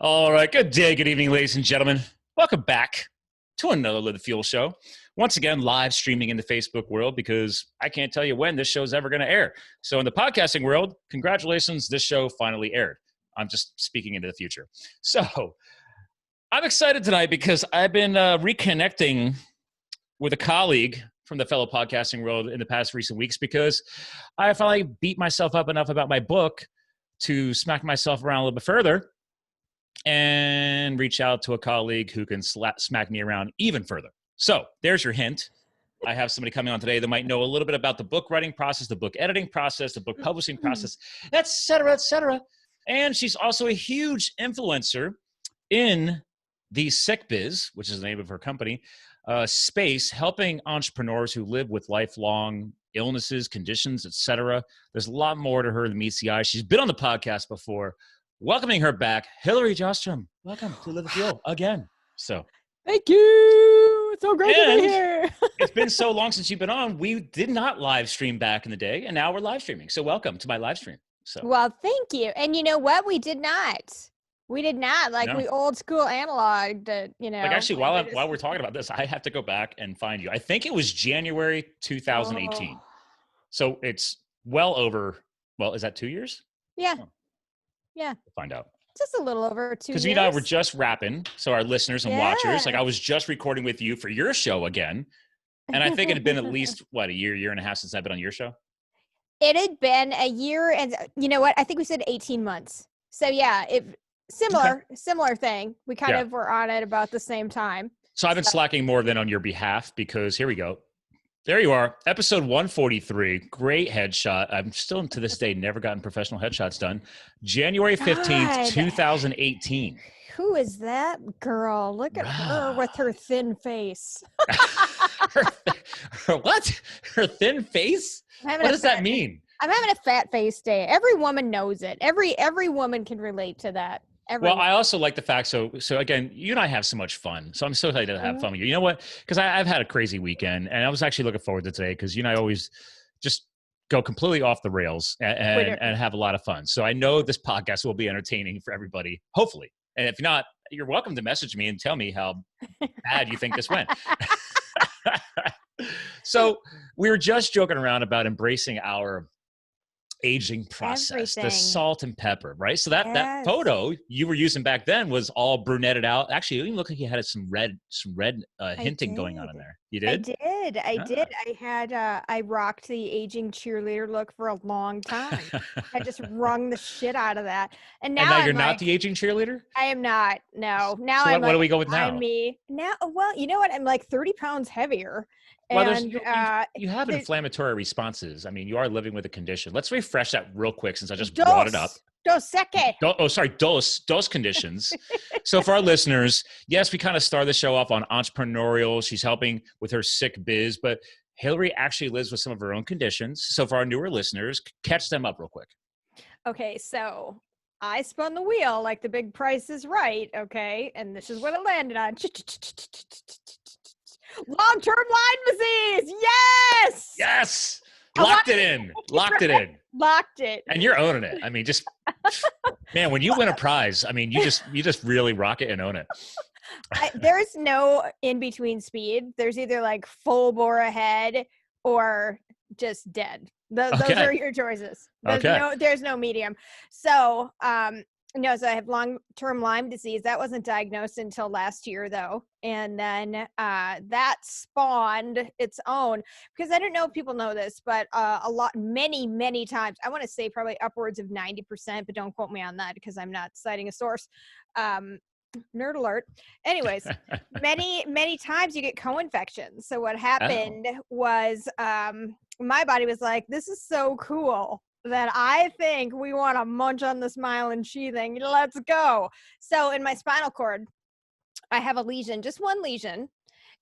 All right. Good day, good evening, ladies and gentlemen. Welcome back to another Live the Fuel show. Once again, live streaming in the Facebook world because I can't tell you when this show's ever going to air. So in the podcasting world, congratulations, this show finally aired. I'm just speaking into the future. So I'm excited tonight because I've been reconnecting with a colleague from the fellow podcasting world in the past recent weeks because I finally beat myself up enough about my book to smack myself around a little bit further and reach out to a colleague who can smack me around even further. So there's your hint. I have somebody coming on today that might know a little bit about the book writing process, the book editing process, the book publishing process, et cetera, et cetera. And she's also a huge influencer in the Sick Biz, which is the name of her company, space, helping entrepreneurs who live with lifelong illnesses, conditions, et cetera. There's a lot more to her than meets the eye. She's been on the podcast before. Welcoming her back, Hilary Jastram. Welcome to Live the Fuel again. So, thank you. It's so great to be here. It's been so long since you've been on. We did not live stream back in the day, and now we're live streaming. So, welcome to my live stream. So, well, thank you. And you know what? We did not. No. We old school analogged it, Like actually, while we're talking about this, I have to go back and find you. I think it was January 2018. Oh. So it's well over. Well, is that 2 years? Yeah. Oh. Yeah. We'll find out. Just a little over 2 years. Because you and I were just wrapping. So our listeners and watchers, like I was just recording with you for your show again. And I think it had been at least, a year and a half since I've been on your show? It had been a year and you know what? I think we said 18 months. So yeah, similar thing. We kind of were on it about the same time. So I've been slacking more than on your behalf because here we go. There you are. Episode 143. Great headshot. I'm still to this day never gotten professional headshots done. January 15th, 2018. Who is that girl? Look at her with her thin face. What? Her thin face? What does that mean? I'm having a fat face day. Every woman knows it. Every woman can relate to that. Well, I also like the fact, so again, you and I have so much fun. So I'm so excited to have fun with you. You know what? Because I've had a crazy weekend, and I was actually looking forward to today because you and I always just go completely off the rails and have a lot of fun. So I know this podcast will be entertaining for everybody, hopefully. And if not, you're welcome to message me and tell me how bad you think this went. So we were just joking around about embracing our aging process, the salt and pepper, right? So that photo you were using back then was all brunetted out. Actually, it even looked like you had some red hinting going on in there. You did? I did. I rocked the aging cheerleader look for a long time. I just wrung the shit out of that. And now you're not the aging cheerleader? I am not. No. Now so what do we go with now? I'm me. Now, well, you know what? I'm like 30 pounds heavier. Well, you have inflammatory responses. I mean, you are living with a condition. Let's refresh that real quick since I just brought it up. Dos conditions. So for our listeners, yes, we kind of started the show off on entrepreneurial. She's helping with her sick biz, but Hilary actually lives with some of her own conditions. So for our newer listeners, catch them up real quick. Okay, so I spun the wheel like the big Price is Right, okay? And this is what it landed on. Long-term Lyme disease. Yes. Locked it in. Locked it. And you're owning it. I mean, just man, when you win a prize, I mean, you just really rock it and own it. There's no in-between speed. There's either like full bore ahead or just dead. Those are your choices. There's no medium. So, no, so I have long-term Lyme disease. That wasn't diagnosed until last year, though. And then that spawned its own, because I don't know if people know this, but many times, I want to say probably upwards of 90%, but don't quote me on that because I'm not citing a source. Nerd alert. Anyways, many times you get co-infections. So what happened was my body was like, this is so cool that I think we want to munch on this myelin sheathing. Let's go. So in my spinal cord, I have a lesion, just one lesion.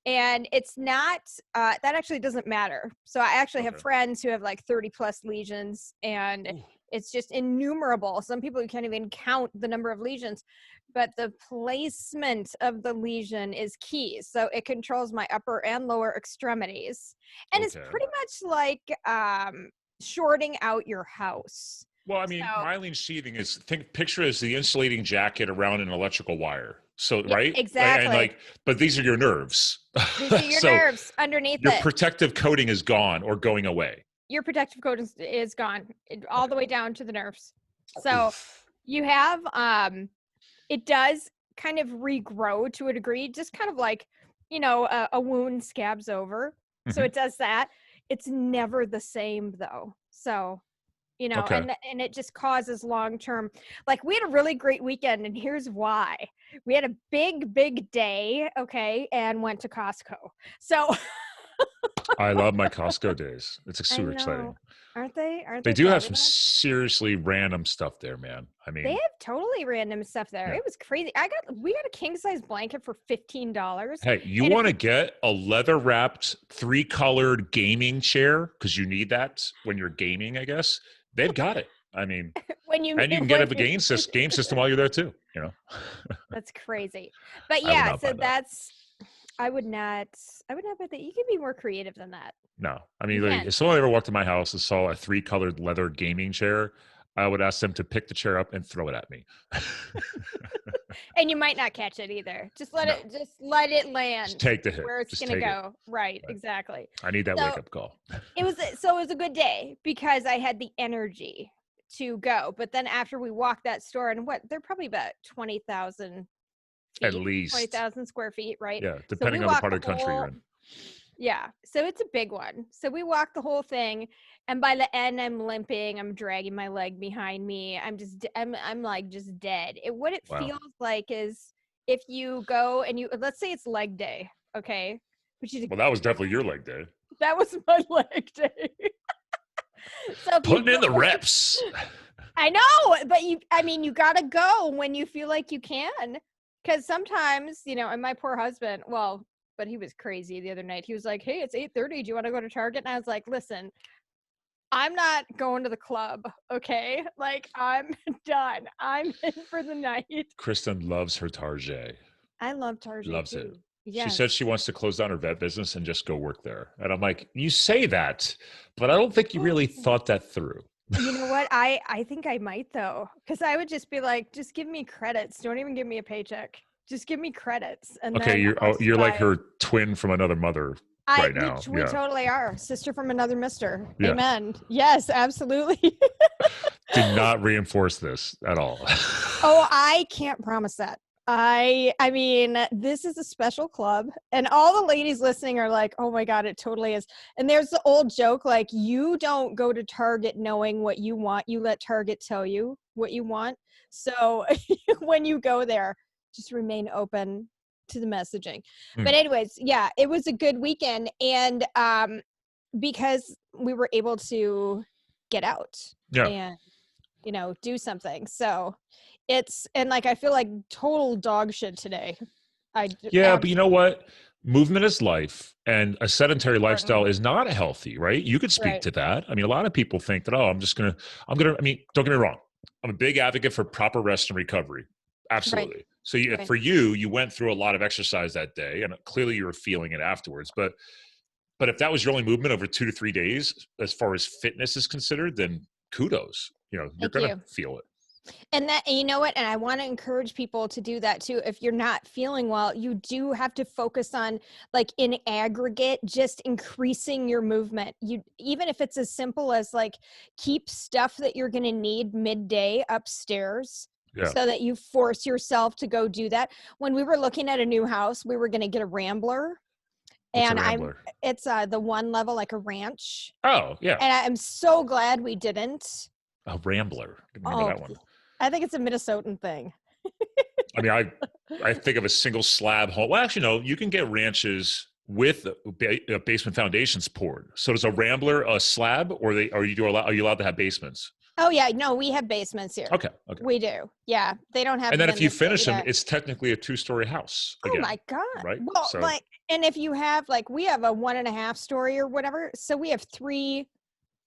And it's not, that actually doesn't matter. So I actually have friends who have like 30 plus lesions, and it's just innumerable. Some people can't even count the number of lesions, but the placement of the lesion is key. So it controls my upper and lower extremities. And it's pretty much like shorting out your house. Well, I mean, myelin sheathing is picture as the insulating jacket around an electrical wire. So, yeah, right? exactly. But these are your nerves. These are your nerves underneath your it. protective coating is gone or going away. Your protective coating is gone all the way down to the nerves. So you have, it does kind of regrow to a degree, just kind of like, a wound scabs over. Mm-hmm. So it does that. It's never the same though. So, and it just causes long-term, like we had a really great weekend, and here's why. We had a big day, okay, and went to Costco. So I love my Costco days. It's super exciting. Aren't they? They do have some seriously random stuff there, man. I mean, they have totally random stuff there. Yeah. It was crazy. We got a king size blanket for $15. Hey, you want to get a leather wrapped 3-colored gaming chair because you need that when you're gaming, I guess. They've got it. I mean, you can get a game system while you're there too. That's crazy. But yeah, so I would not bet that. You can be more creative than that. No, I mean, if someone ever walked to my house and saw a 3-colored leather gaming chair, I would ask them to pick the chair up and throw it at me. And you might not catch it either. Just let it land. Just take the hit. Where it's going to go. Right, exactly. I need that wake up call. It was a good day because I had the energy to go. But then after we walked that store, and they're probably about 20,000 feet, at least 20,000 square feet, right? Yeah, depending on the part of the country you're in. Yeah, so it's a big one. So we walked the whole thing, and by the end, I'm limping. I'm dragging my leg behind me. I'm like just dead. What it feels like is if you go and let's say it's leg day, okay? Well, that was definitely your leg day. That was my leg day. So putting in the reps. I know, but you gotta go when you feel like you can, because sometimes, and my poor husband, but he was crazy the other night. He was like, hey, it's 8:30. Do you want to go to Target? And I was like, listen, I'm not going to the club, okay? Like, I'm done. I'm in for the night. Kristen loves her Target. I love Target. Loves too. it. Yes. She said she wants to close down her vet business and just go work there. And I'm like, you say that, but I don't think you really thought that through. You know what? I think I might, though, because I would just be like, just give me credits. Don't even give me a paycheck. Just give me credits. And okay, you're like her twin from another mother right now. We totally are. Sister from another mister. Yeah. Amen. Yes, absolutely. Do not reinforce this at all. Oh, I can't promise that. I mean, this is a special club, and all the ladies listening are like, oh my God, it totally is. And there's the old joke, like, you don't go to Target knowing what you want. You let Target tell you what you want. So when you go there, just remain open to the messaging. But anyways, yeah, it was a good weekend. And because we were able to get out and, do something. So I feel like total dog shit today. But you know what? Movement is life, and a sedentary lifestyle is not healthy, right? You could speak to that. I mean, a lot of people think that, I mean, don't get me wrong. I'm a big advocate for proper rest and recovery. Absolutely. Right. So for you went through a lot of exercise that day, and clearly you were feeling it afterwards. But if that was your only movement over 2 to 3 days, as far as fitness is considered, then kudos. You're going to feel it. And you know what? And I want to encourage people to do that too. If you're not feeling well, you do have to focus on, like, in aggregate, just increasing your movement. Even if it's as simple as, like, keep stuff that you're going to need midday upstairs. Yeah. So that you force yourself to go do that. When we were looking at a new house, we were going to get a Rambler. What's a Rambler? It's the one level, like a ranch. Oh, yeah. And I'm so glad we didn't. A Rambler. Remember that one. I think it's a Minnesotan thing. I mean, I think of a single slab home. Well, actually, no, you can get ranches with basement foundations poured. So does a Rambler a slab, or are you allowed to have basements? Oh yeah, no, we have basements here. Okay. We do. Yeah, they don't have. And then if you finish them, it's technically a 2-story house. Again, oh my God! Right. Well, and if you have, we have a 1.5 story or whatever, so we have 3.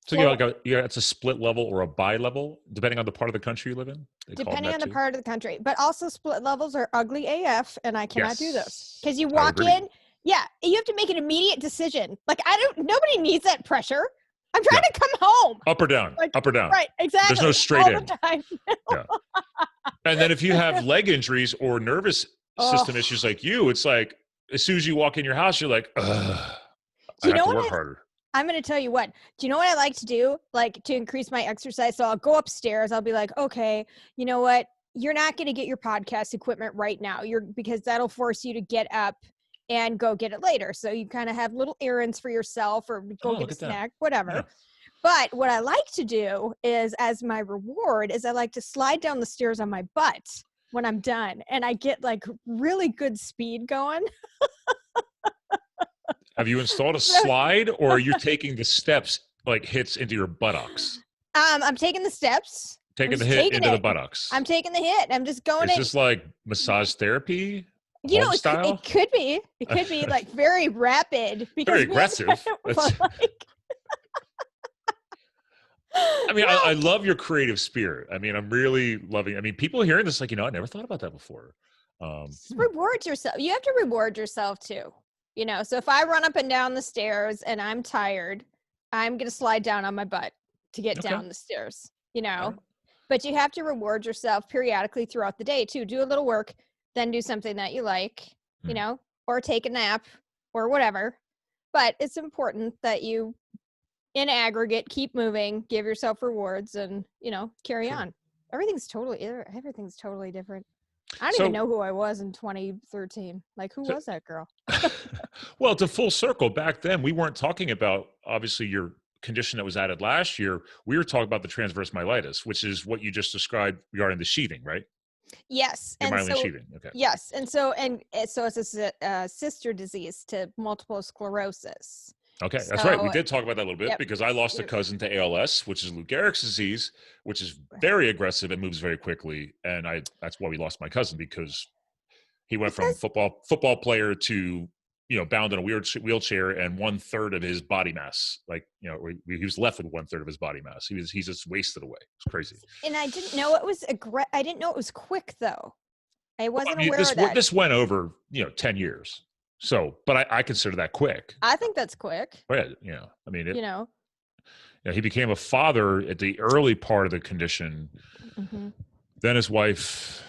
So it's a split level or a bi-level, depending on the part of the country you live in? Depending on the part of the country. But also split levels are ugly AF, and I cannot do this. Because you walk in, you have to make an immediate decision. Like, nobody needs that pressure. I'm trying to come home. Up or down, like, up or down. Right, exactly. There's no straight all in. The time. Yeah. And then if you have leg injuries or nervous system issues like you, it's like as soon as you walk in your house, you're like, ugh, I have to work harder. I'm going to tell you what. Do you know what I like to do? Like to increase my exercise. So I'll go upstairs. I'll be like, okay, you know what? You're not going to get your podcast equipment right now. Because that'll force you to get up and go get it later. So you kind of have little errands for yourself or go get a snack, whatever. Yeah. But what I like to do is, as my reward, is I like to slide down the stairs on my butt when I'm done. And I get like really good speed going. Have you installed a slide, or are you taking the steps like hits into your buttocks? I'm taking the steps. Taking the hit into the buttocks. I'm taking the hit. I'm just going. Is this like massage therapy? You know, it could be. It could be like very rapid. Because very aggressive. I mean, I love your creative spirit. I mean, I'm really loving. I mean, people hearing this like, I never thought about that before. Reward yourself. You have to reward yourself too. So if I run up and down the stairs and I'm tired, I'm going to slide down on my butt to get down the stairs, right. But you have to reward yourself periodically throughout the day too. Do a little work, then do something that you like, or take a nap or whatever. But it's important that you, in aggregate, keep moving, give yourself rewards and, carry on. Everything's totally different. I don't even know who I was in 2013. Like, who was that girl? Well, to full circle, back then, we weren't talking about, obviously, your condition that was added last year. We were talking about the transverse myelitis, which is what you just described regarding the sheathing, right? Yes. Your myelin sheathing. Okay. Yes. And so it's a sister disease to multiple sclerosis. Okay, that's right. We did talk about that a little bit because I lost a cousin to ALS, which is Lou Gehrig's disease, which is very aggressive and moves very quickly. And that's why we lost my cousin, because he went from football player to, bound in a wheelchair, and 1/3 of his body mass, he was left with 1/3 of his body mass. He's just wasted away. It's crazy. And I didn't know it was I didn't know it was quick though. I wasn't aware of that. This went over, 10 years. So, but I consider that quick. I think that's quick. But yeah, I mean, he became a father at the early part of the condition. Mm-hmm. Then his wife,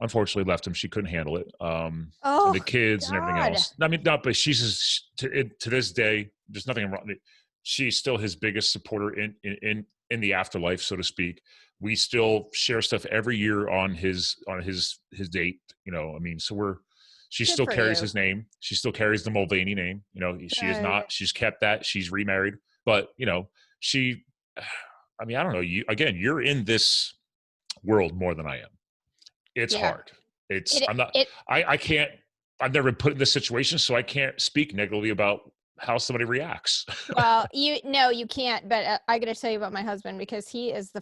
unfortunately, left him. She couldn't handle it. And the kids and everything else. I mean, but she's just, to this day, there's nothing wrong. She's still his biggest supporter in the afterlife, so to speak. We still share stuff every year on his date. So she still carries his name. She still carries the Mulvaney name. She is not. She's kept that. She's remarried. But I don't know. You're in this world more than I am. It's hard. I can't. I've never been put in this situation, so I can't speak negatively about how somebody reacts. Well, you can't. But I got to tell you about my husband, because he is.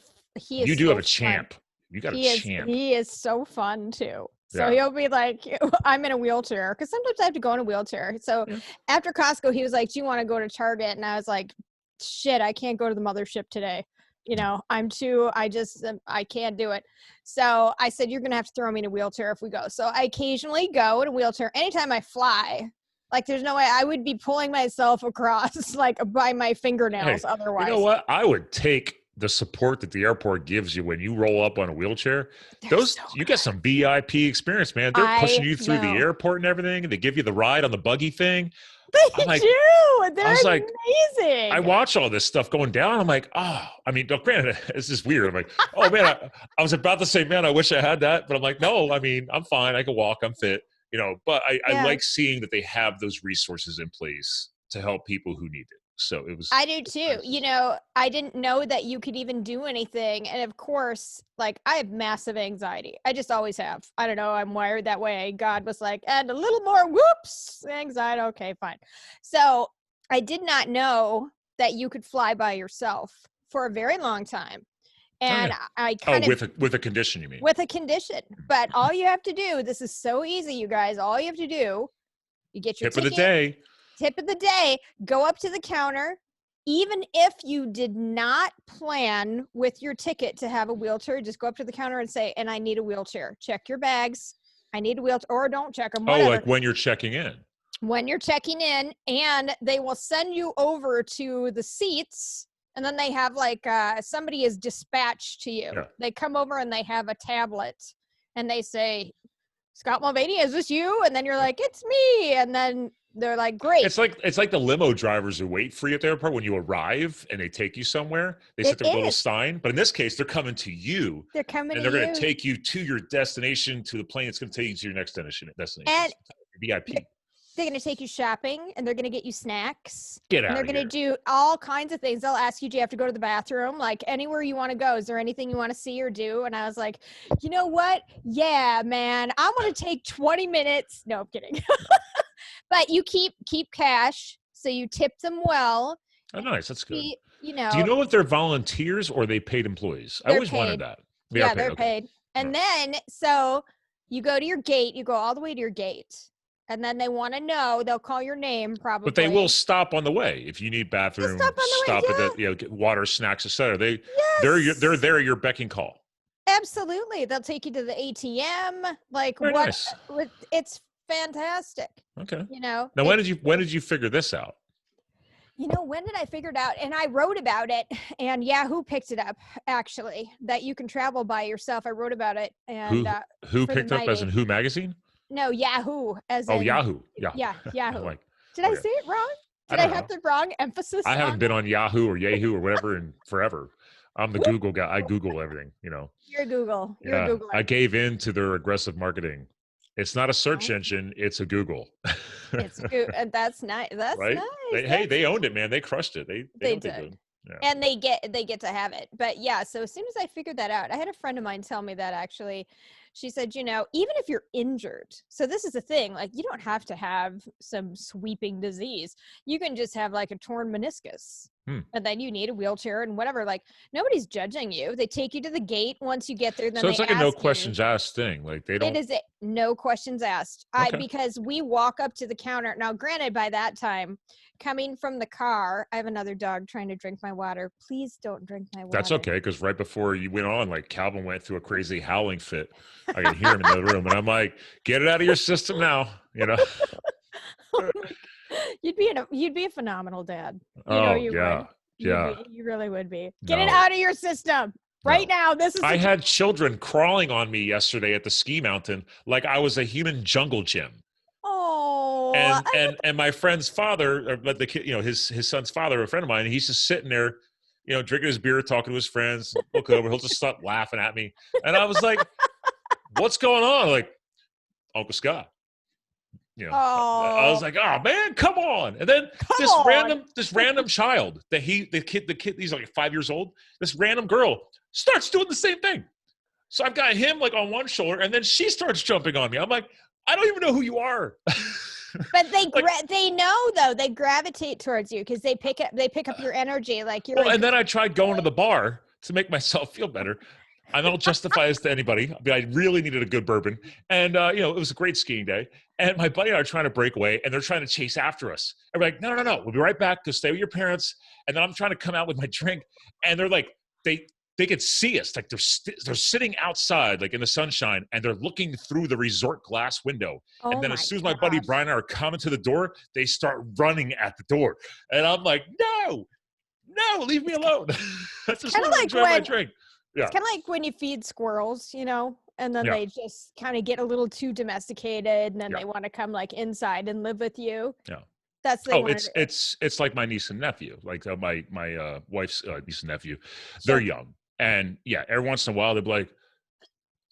You do have a champ. You got a champ. He is so fun too. So he'll be like, I'm in a wheelchair, because sometimes I have to go in a wheelchair. So after Costco, he was like, do you want to go to Target? And I was like, shit, I can't go to the mothership today. I can't do it. So I said, you're going to have to throw me in a wheelchair if we go. So I occasionally go in a wheelchair. Anytime I fly, like there's no way I would be pulling myself across like by my fingernails otherwise. You know what? I would take the support that the airport gives you when you roll up on a wheelchair. You get some VIP experience, man. They're pushing you through the airport and everything, and they give you the ride on the buggy thing. They do. They're amazing. I watch all this stuff going down. I'm like, granted, this is weird. I'm like, oh man, I was about to say, man, I wish I had that, but I'm like, no, I'm fine. I can walk. I'm fit. But I like seeing that they have those resources in place to help people who need it. So it was. I do too. I didn't know that you could even do anything. And of course, like I have massive anxiety. I just always have. I don't know. I'm wired that way. God was like, and a little more anxiety. Okay, fine. So I did not know that you could fly by yourself for a very long time. And I kind of with a condition, you mean? With a condition. But all you have to do, this is so easy, you guys. All you have to do, you get your tip of the day. Tip of the day, go up to the counter. Even if you did not plan with your ticket to have a wheelchair, just go up to the counter and say, and I need a wheelchair. Check your bags. I need a wheelchair, or don't check them. Whatever. Oh, like when you're checking in. When you're checking in, and they will send you over to the seats And then they have like somebody is dispatched to you. Yeah. They come over and they have a tablet and they say, Scott Mulvaney, is this you? And then you're like, it's me. And then they're like, great. It's like the limo drivers who wait for you at the airport when you arrive and they take you somewhere. They sit there with a little sign. But in this case, they're coming to you. They're coming and to they're you. going to take you to your destination, to the plane that's going to take you to your next destination. And VIP. They're going to take you shopping and they're going to get you snacks. Get out and they're going to do all kinds of things. They'll ask you, do you have to go to the bathroom? Like anywhere you want to go. Is there anything you want to see or do? And I was like, you know what? Yeah, man, I want to take 20 minutes. No, I'm kidding. But you keep cash. So you tip them well. Oh, nice. That's good. You know, do you know if they're volunteers or they paid employees? I always wanted that. Yeah, they're paid. And then, so you go to your gate, you go all the way to your gate. And then they want to know, they'll call your name probably. But they will stop on the way. If you need bathroom, stop at the, get water, snacks, etc. They're there at your beck and call. Absolutely. They'll take you to the ATM. Like Very nice. It's fantastic. Okay. You know. Now when did you figure this out? You know, when did I figure it out? And I wrote about it, and Yahoo picked it up, actually, that you can travel by yourself. I wrote about it. And who picked it up, as in Who magazine? No, Yahoo. Yahoo. Yeah, Yahoo. Did I say it wrong? Did I have the wrong emphasis? I haven't been on Yahoo or Yahoo or whatever in forever. I'm the Google guy. I Google everything, you know. You're Google. You're a Googler. I gave in to their aggressive marketing. It's not a search engine. It's a Google. It's good. That's nice. That's right? nice. They owned it, man. They crushed it. They did. Yeah. And they get to have it. But yeah, so as soon as I figured that out, I had a friend of mine tell me that actually. She said, you know, even if you're injured, so this is the thing, like you don't have to have some sweeping disease. You can just have like a torn meniscus. And then you need a wheelchair and whatever. Like nobody's judging you. They take you to the gate once you get there. Then so it's like a no questions asked thing. Like they don't. It is no questions asked. Okay. Because we walk up to the counter. Now, granted, by that time, coming from the car, I have another dog trying to drink my water. Please don't drink my water. That's okay, because right before you went on, like Calvin went through a crazy howling fit. I could hear him in the room, and I'm like, "Get it out of your system now," you know. You'd be a phenomenal dad. You know you would. You really would be. Get it out of your system right now. I had children crawling on me yesterday at the ski mountain like I was a human jungle gym. Oh. And my friend's father, or the kid, you know, his son's father, a friend of mine, he's just sitting there, you know, drinking his beer, talking to his friends. Look over, he'll just stop laughing at me, and I was like, "What's going on?" Like, Uncle Scott. You know, I was like, "Oh man, come on!" And then this random child the kid, he's like 5 years old. This random girl starts doing the same thing. So I've got him like on one shoulder, and then she starts jumping on me. I'm like, I don't even know who you are. But they know though. They gravitate towards you because they pick up your energy. Like you're. Well, and then I tried going to the bar to make myself feel better. I don't justify this to anybody, but I really needed a good bourbon. And, you know, it was a great skiing day. And my buddy and I are trying to break away, and they're trying to chase after us. And we're like, no, we'll be right back. Go stay with your parents. And then I'm trying to come out with my drink. And they're like, they could see us. Like they're sitting outside, like in the sunshine, and they're looking through the resort glass window. And then as soon as my buddy Brian and I are coming to the door, they start running at the door. And I'm like, no, leave me alone. I just want to enjoy my drink. Yeah. It's kind of like when you feed squirrels, you know, and then they just kind of get a little too domesticated, and then they want to come like inside and live with you. Yeah. That's it's like my niece and nephew, like my wife's niece and nephew. They're young, and every once in a while they'll be like,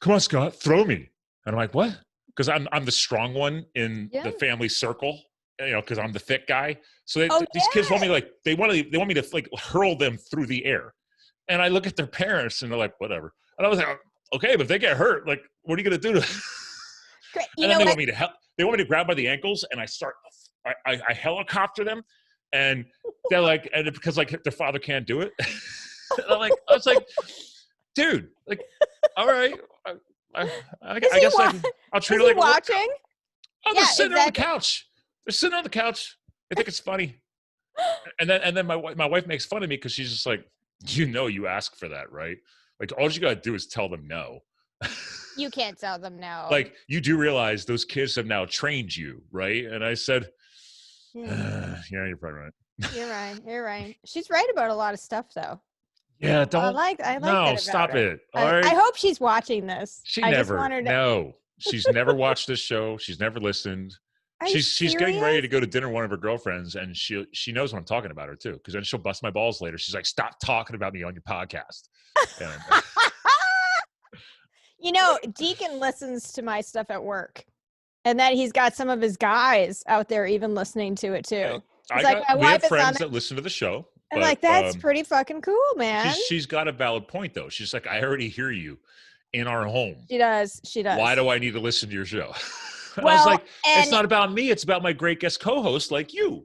"Come on, Scott, throw me," and I'm like, "What?" Because I'm the strong one in the family circle, you know, because I'm the thick guy. So these kids want me they want me to like hurl them through the air. And I look at their parents, and they're like, whatever. And I was like, okay, but if they get hurt, like, what are you going to do to them? And then they want me to help. They want me to grab by the ankles, and I helicopter them. And they're like, and because like their father can't do it. And I was like, dude, like, all right. I guess I'll treat it like watching. Oh, they're sitting on the couch. They're sitting on the couch. They think it's funny. And then my wife makes fun of me because she's just like, you know, you ask for that, right? Like, all you got to do is tell them no. You can't tell them no. Like, you do realize those kids have now trained you, right? And I said, yeah, you're probably right. You're right. You're right. She's right about a lot of stuff, though. Yeah, I don't. like that No, about stop her. it. All I right. hope she's watching this. She I just never. want her to. No, she's never watched this show. She's never listened. Are you She's getting ready serious? to go to dinner with one of her girlfriends, and she knows what I'm talking about her too, because then she'll bust my balls later. She's like, "Stop talking about me on your podcast." And, You know, Deacon listens to my stuff at work, and then he's got some of his guys out there even listening to it too. we have friends that listen to the show. I'm like, that's pretty fucking cool, man. She's got a valid point though. She's like, I already hear you in our home. She does. She does. Why do I need to listen to your show? Well, I was like, it's not about me. It's about my great guest co-host like you.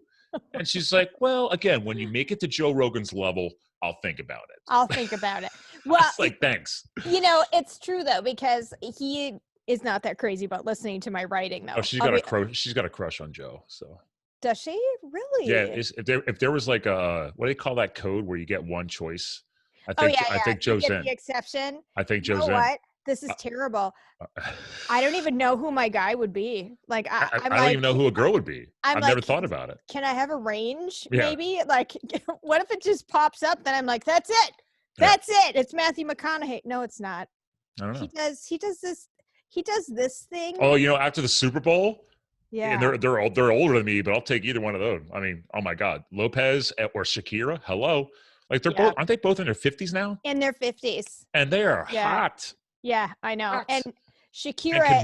And she's like, well, again, when you make it to Joe Rogan's level, I'll think about it. I'll think about it. Well, it's like, thanks. You know, it's true though, because he is not that crazy about listening to my writing though. Oh, she's got a crush on Joe. So does she really? Yeah. If there was like a, what do they call that code where you get one choice? I think Joe's in. The exception. I think Joe's in. What? This is terrible. I don't even know who my guy would be. Like I don't even know who a girl would be. I've never thought about it. Can I have a range? Yeah. Maybe like, what if it just pops up? Then I'm like, that's it. That's it. It's Matthew McConaughey. No, it's not. I don't know. He does this thing. Oh, after the Super Bowl. Yeah. And they're older than me, but I'll take either one of those. I mean, oh my God, Lopez or Shakira. Hello. Like aren't they both in their 50s now? In their 50s. And they are hot. Yeah, I know. Hot. And Shakira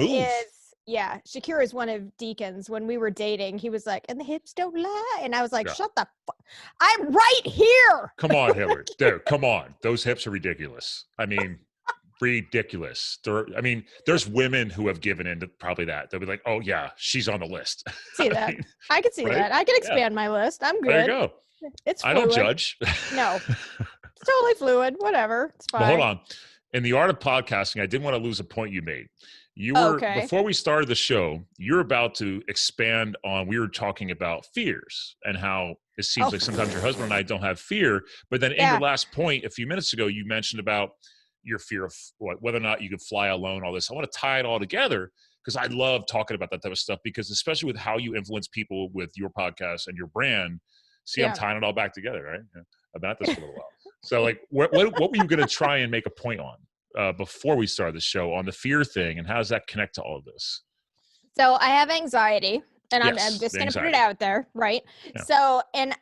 is one of Deacon's. When we were dating, he was like, and the hips don't lie. And I was like, shut the fuck. I'm right here. Come on, Hilary. Dude, come on. Those hips are ridiculous. I mean, ridiculous. There's women who have given in to probably that. They'll be like, oh yeah, she's on the list. See that? I could see that. I could expand my list. I'm good. There you go. It's fluid. I don't judge. No. It's totally fluid. Whatever. It's fine. But hold on. In the art of podcasting, I didn't want to lose a point you made. You were before we started the show, you're about to expand on, we were talking about fears and how it seems like sometimes your husband and I don't have fear. But then in your last point a few minutes ago, you mentioned about your fear of whether or not you could fly alone, all this. I want to tie it all together because I love talking about that type of stuff, because especially with how you influence people with your podcast and your brand. See, I'm tying it all back together, right? Yeah. I've been at this for a little while. So like, what were you going to try and make a point on before we started the show on the fear thing, and how does that connect to all of this? So I have anxiety, and I'm just going to put it out there, right? Yeah. So, and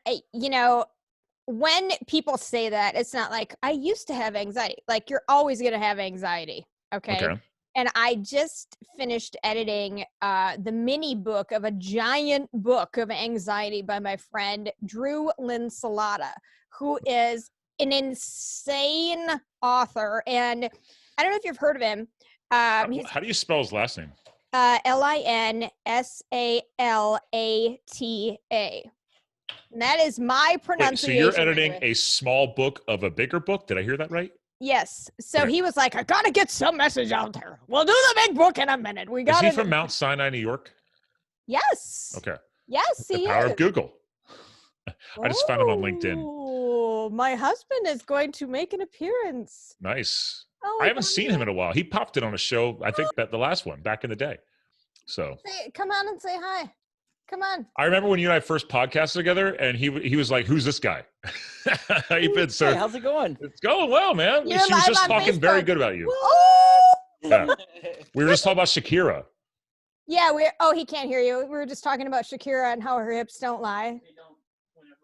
when people say that, it's not like I used to have anxiety. Like, you're always going to have anxiety, okay? And I just finished editing the mini book of a giant book of anxiety by my friend Drew Linsalata, who is an insane author. And I don't know if you've heard of him. How do you spell his last name? Linsalata. And that is my pronunciation. Wait, so you're editing a small book of a bigger book? Did I hear that right? Yes. So he was like, I got to get some message out there. We'll do the big book in a minute. Is he from Mount Sinai, New York? Yes. Okay. Yes, the power of Google. I just found him on LinkedIn. Oh, my husband is going to make an appearance. Nice. I haven't seen him in a while. He popped in on a show, I think that the last one, back in the day. So come on and say hi. Come on. I remember when you and I first podcasted together, and he was like, who's this guy? How you been, sir? Hey, how's it going? It's going well, man. She was just talking Facebook. Very good about you. Oh! Yeah. We were just talking about Shakira. Yeah, he can't hear you. We were just talking about Shakira and how her hips don't lie.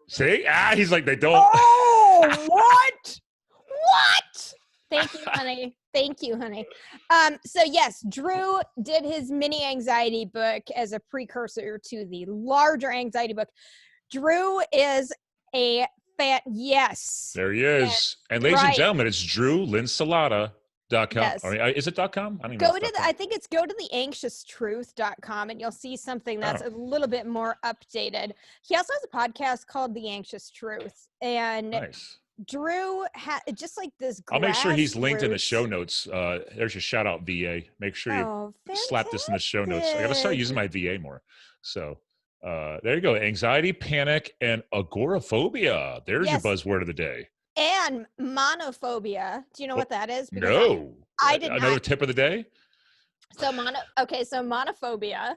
See? He's like, they don't. Oh, what? What? Thank you, honey. Thank you, honey. So yes, Drew did his mini anxiety book as a precursor to the larger anxiety book. Drew is a fan. Yes. There he is. Yes. And ladies and gentlemen, it's DrewLinsalata.com. Yes. Is it .com? I don't even know. I think it's go to theanxioustruth.com, and you'll see something that's a little bit more updated. He also has a podcast called The Anxious Truth. And nice. Drew just like this. I'll make sure he's linked in the show notes. There's your shout out, VA. Make sure you slap this in the show notes. I got to start using my VA more. So there you go. Anxiety, panic, and agoraphobia. There's your buzzword of the day. And monophobia. Do you know what that is? Because no. I did Another tip of the day? So monophobia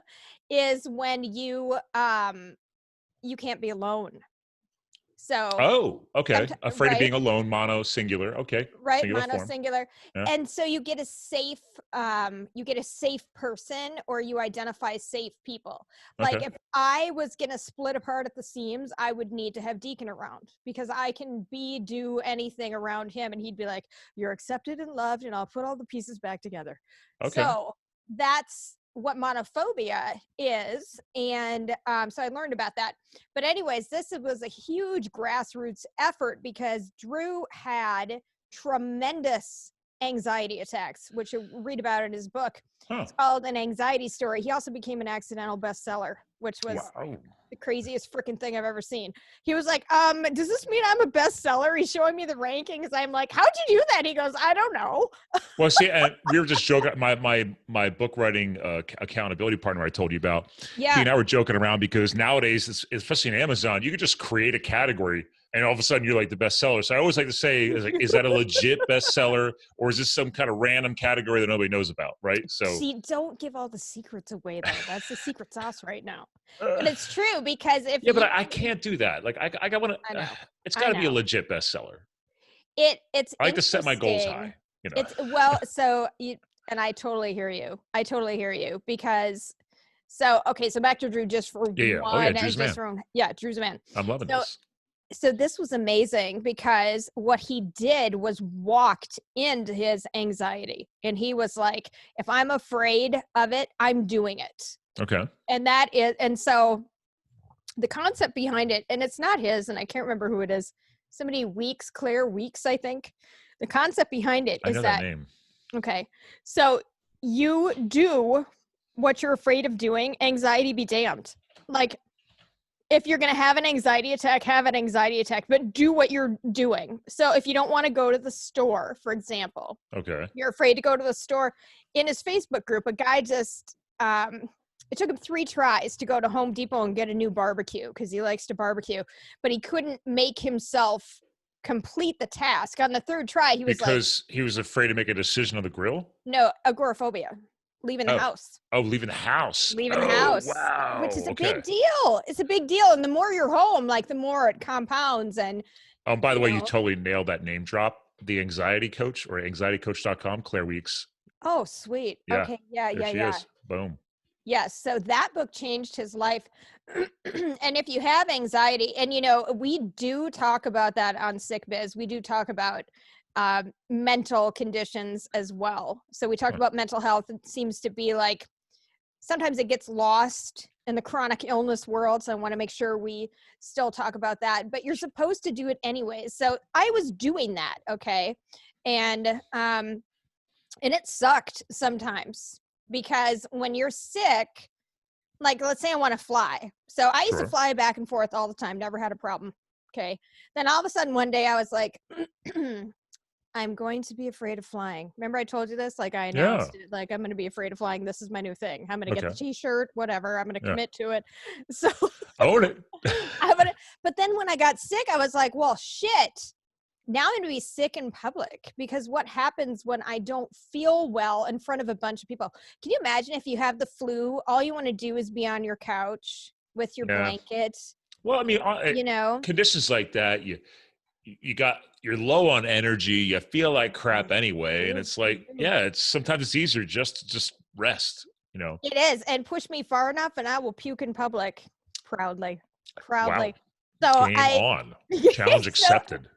is when you can't be alone. Oh, okay. Afraid of right? being alone, mono, singular. Okay. Right, Singular mono form. singular. Yeah. And so you get a safe person, or you identify safe people. Like Okay. if I was gonna split apart at the seams, I would need to have Deacon around, because I can do anything around him and he'd be like, you're accepted and loved, and I'll put all the pieces back together. Okay. So that's what monophobia is. And so I learned about that. But anyways, this was a huge grassroots effort because Drew had tremendous anxiety attacks, which you read about in his book. Huh. It's called An Anxiety Story. He also became an accidental bestseller, which was the craziest freaking thing I've ever seen. He was like, does this mean I'm a bestseller? He's showing me the rankings. I'm like, how'd you do that? He goes, I don't know. Well, see, and we were just joking. My book writing accountability partner I told you about, he and I were joking around because nowadays, especially in Amazon, you could just create a category and all of a sudden you're like the bestseller. So I always like to say, is that a legit bestseller, or is this some kind of random category that nobody knows about, right? So see, don't give all the secrets away though. That's the secret sauce right now. But it's true, because if but I can't do that. Like I want to. It's got to be a legit bestseller. It's I like to set my goals high. You know. It's and I totally hear you. Because so back to Drew just for one. Drew's just man. Drew's a man. I'm loving this. So this was amazing because what he did was walked into his anxiety, and he was like, if I'm afraid of it, I'm doing it. Okay. And so the concept behind it, and it's not his, and I can't remember who it is. Claire Weeks, I think. The concept behind it is that name. Okay. So you do what you're afraid of doing, anxiety be damned. Like, if you're going to have an anxiety attack, have an anxiety attack, but do what you're doing. So if you don't want to go to the store, for example, you're afraid to go to the store. In his Facebook group, a guy just, it took him 3 tries to go to Home Depot and get a new barbecue because he likes to barbecue, but he couldn't make himself complete the task. On the 3rd try, he was he was afraid to make a decision on the grill? No, agoraphobia. Leaving the house. Oh, leaving the house. Wow. Which is a big deal. It's a big deal. And the more you're home, like the more it compounds. And by the way, you totally nailed that name drop. The Anxiety Coach, or anxietycoach.com, Claire Weeks. Oh, sweet. Yeah. Okay. Yeah. Boom. Yes. So that book changed his life. And if you have anxiety, and we do talk about that on Sick Biz, we do talk about mental conditions as well. So we talk about mental health. It seems to be like sometimes it gets lost in the chronic illness world. So I want to make sure we still talk about that, but you're supposed to do it anyways. So I was doing that. Okay. And it sucked sometimes, because when you're sick, like let's say I want to fly. So I used to fly back and forth all the time. Never had a problem. Okay. Then all of a sudden one day I was like, I'm going to be afraid of flying. Remember I told you this? Like I announced it, like I'm going to be afraid of flying. This is my new thing. I'm going to get the t-shirt, whatever. I'm going to commit to it. So own it. But then when I got sick, I was like, well, shit. Now I'm going to be sick in public, because what happens when I don't feel well in front of a bunch of people? Can you imagine if you have the flu, all you want to do is be on your couch with your blanket? Well, I mean, conditions like that, you're low on energy, you feel like crap anyway, and it's like, sometimes it's easier just to rest, It is, and push me far enough and I will puke in public proudly. Wow. So Game on. Challenge accepted.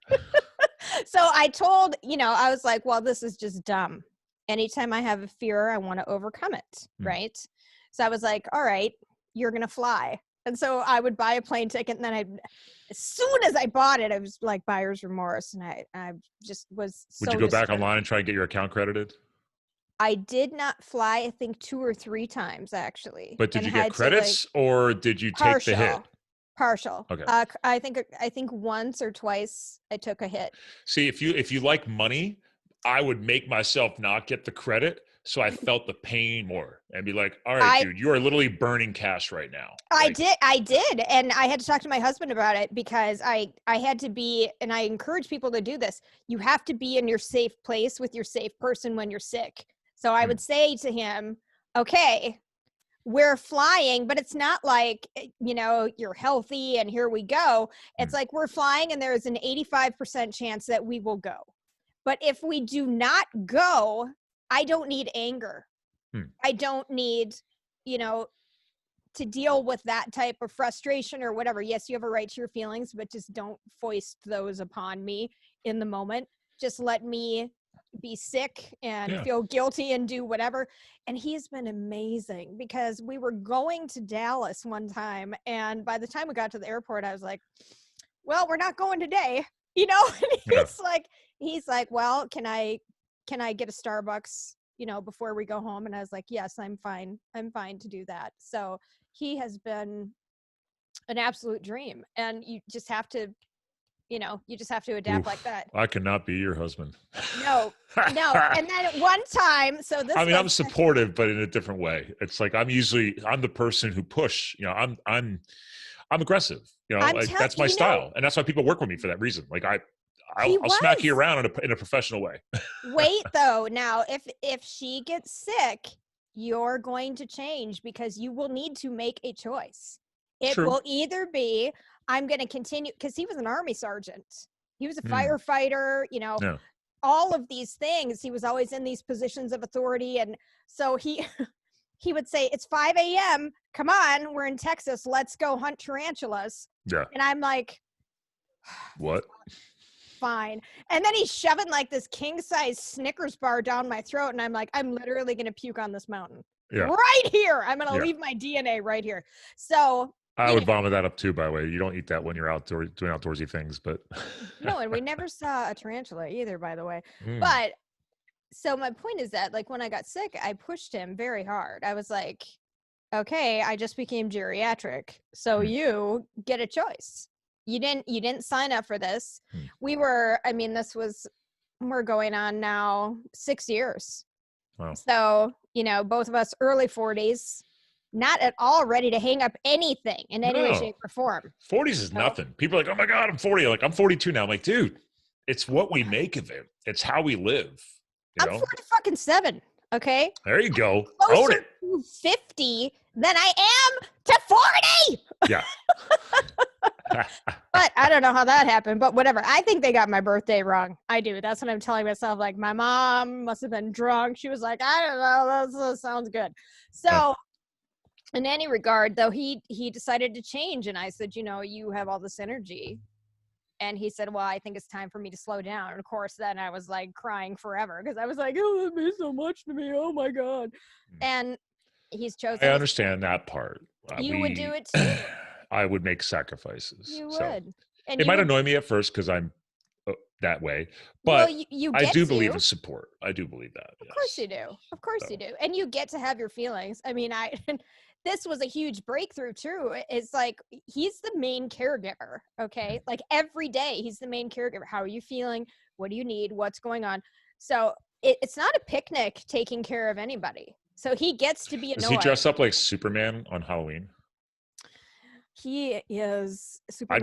So I told, I was like, well, this is just dumb. Anytime I have a fear, I want to overcome it. Right. So I was like, all right, you're going to fly. And so I would buy a plane ticket, and then as soon as I bought it, I was like buyer's remorse. And I just was Would you go back online and try and get your account credited? I did not fly, I think 2 or 3 times actually. But did you get credits, or did you take the hit? Partial. Okay. I think once or twice I took a hit. See, if you like money, I would make myself not get the credit, so I felt the pain more and be like, all right, dude, you are literally burning cash right now. I did. And I had to talk to my husband about it, because I had to be, and I encourage people to do this. You have to be in your safe place with your safe person when you're sick. So I would say to him, okay, we're flying, but it's not like, you know, you're healthy and here we go. It's like we're flying and there's an 85% chance that we will go. But if we do not go, I don't need anger. I don't need, you know, to deal with that type of frustration or whatever. Yes, you have a right to your feelings, but just don't foist those upon me in the moment. Just let me be sick and feel guilty and do whatever. And he's been amazing, because we were going to Dallas one time, and by the time we got to the airport, I was like, well, we're not going today, you know. And he's like, well, can I get a Starbucks, you know, before we go home? And I was like, yes, I'm fine to do that. So he has been an absolute dream, and you just have to, you know, you just have to adapt like that. I cannot be your husband. No. And then at one time, I'm supportive, but in a different way. It's like I'm the person who push. You know, I'm aggressive. You know, that's my style, and that's why people work with me for that reason. Like I'll smack you around in a professional way. Wait, though, now if she gets sick, you're going to change, because you will need to make a choice. It will either be, I'm going to continue, because he was an Army sergeant. He was a firefighter, you know, all of these things. He was always in these positions of authority. And so he would say, it's 5 a.m. Come on, we're in Texas. Let's go hunt tarantulas. Yeah. And I'm like, what? Fine. And then he's shoving like this king size Snickers bar down my throat. And I'm like, I'm literally going to puke on this mountain right here. I'm going to leave my DNA right here. So I would vomit that up too, by the way. You don't eat that when you're doing outdoorsy things, but no, and we never saw a tarantula either, by the way. But so my point is that, like, when I got sick, I pushed him very hard. I was like, okay, I just became geriatric, so you get a choice. You didn't sign up for this. We're going on now 6 years. Wow. So, you know, both of us early 40s. Not at all ready to hang up anything in any way, shape, or form. 40s is nothing. People are like, oh my God, I'm 40. Like, I'm 42 now. I'm like, dude, it's what we make of it. It's how we live. I'm 47. Okay. There you go. Own it. To 50 than I am to 40. Yeah. But I don't know how that happened, but whatever. I think they got my birthday wrong. I do. That's what I'm telling myself. Like, my mom must have been drunk. She was like, I don't know. That sounds good. So, in any regard, though, he decided to change. And I said, you know, you have all this energy. And he said, well, I think it's time for me to slow down. And of course, then I was like crying forever, because I was like, oh, that means so much to me. Oh, my God. And he's chosen. I understand that part. You would do it too. I would make sacrifices. You would. And it might annoy me at first because I'm that way, but I do believe in support. I do believe that. Of course you do. Of course you do. And you get to have your feelings. I mean, this was a huge breakthrough too. It's like, he's the main caregiver. Okay. Like, every day he's the main caregiver. How are you feeling? What do you need? What's going on? So it's not a picnic taking care of anybody. So he gets to be annoyed. Does he dress up like Superman on Halloween? He is Superman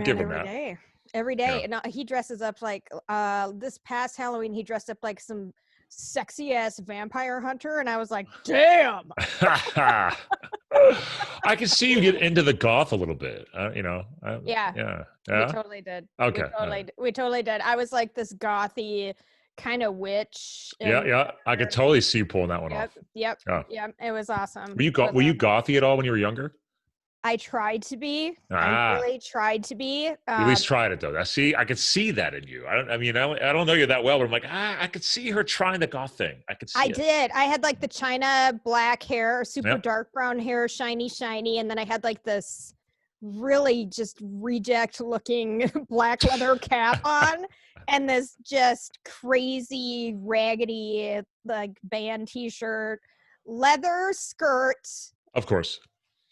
every day. Yeah. And he dresses up like, this past Halloween, he dressed up like some sexy ass vampire hunter. And I was like, damn. I can see you get into the goth a little bit, you know? Yeah. We totally did. Okay. We totally did. I was like this gothy kind of witch. Yeah. I could totally see you pulling that one off. Yep. Yeah. It was awesome. Were you gothy at all when you were younger? I tried to be. I really tried to be. You at least tried it though. See, I could see that in you. I don't know you that well, but I'm like, I could see her trying the goth thing. I did. I had like the China black hair, super dark brown hair, shiny, and then I had like this really just reject looking black leather cap on, and this just crazy raggedy like band t-shirt, leather skirt. Of course.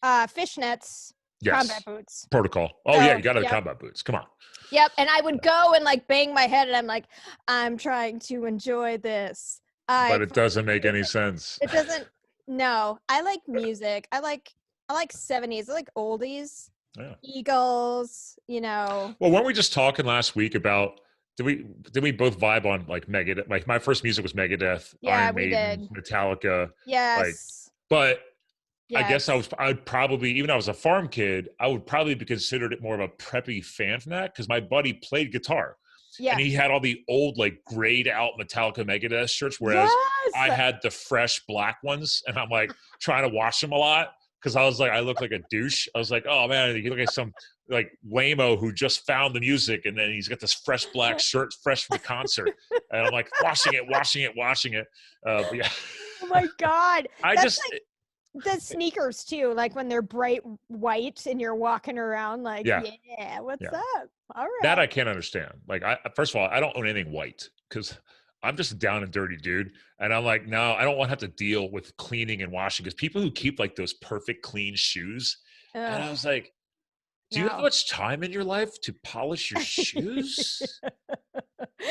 Fishnets, combat boots. Protocol. Oh, you got to have combat boots. Come on. Yep. And I would go and like bang my head, and I'm like, I'm trying to enjoy this. But it doesn't make any sense. It doesn't. No, I like music. I like 70s. I like oldies. Yeah. Eagles, you know. Well, weren't we just talking last week about, did we both vibe on like Megadeth? Like, my first music was Megadeth, Iron Maiden, Metallica. Yes. But I guess I'd probably, even though I was a farm kid, I would probably be considered it more of a preppy fan from that, because my buddy played guitar. Yeah. And he had all the old, like, grayed out Metallica Megadeth shirts, whereas I had the fresh black ones, and I'm like trying to wash them a lot because I was like, I look like a douche. I was like, oh man, you look like some like lame-o who just found the music, and then he's got this fresh black shirt, fresh from the concert, and I'm like washing it. But yeah. Oh my God. The sneakers too, like when they're bright white and you're walking around like, what's up? All right. That I can't understand. Like, first of all, I don't own anything white because I'm just a down and dirty dude. And I'm like, no, I don't want to have to deal with cleaning and washing, because people who keep like those perfect clean shoes. And I was like, do you have much time in your life to polish your shoes?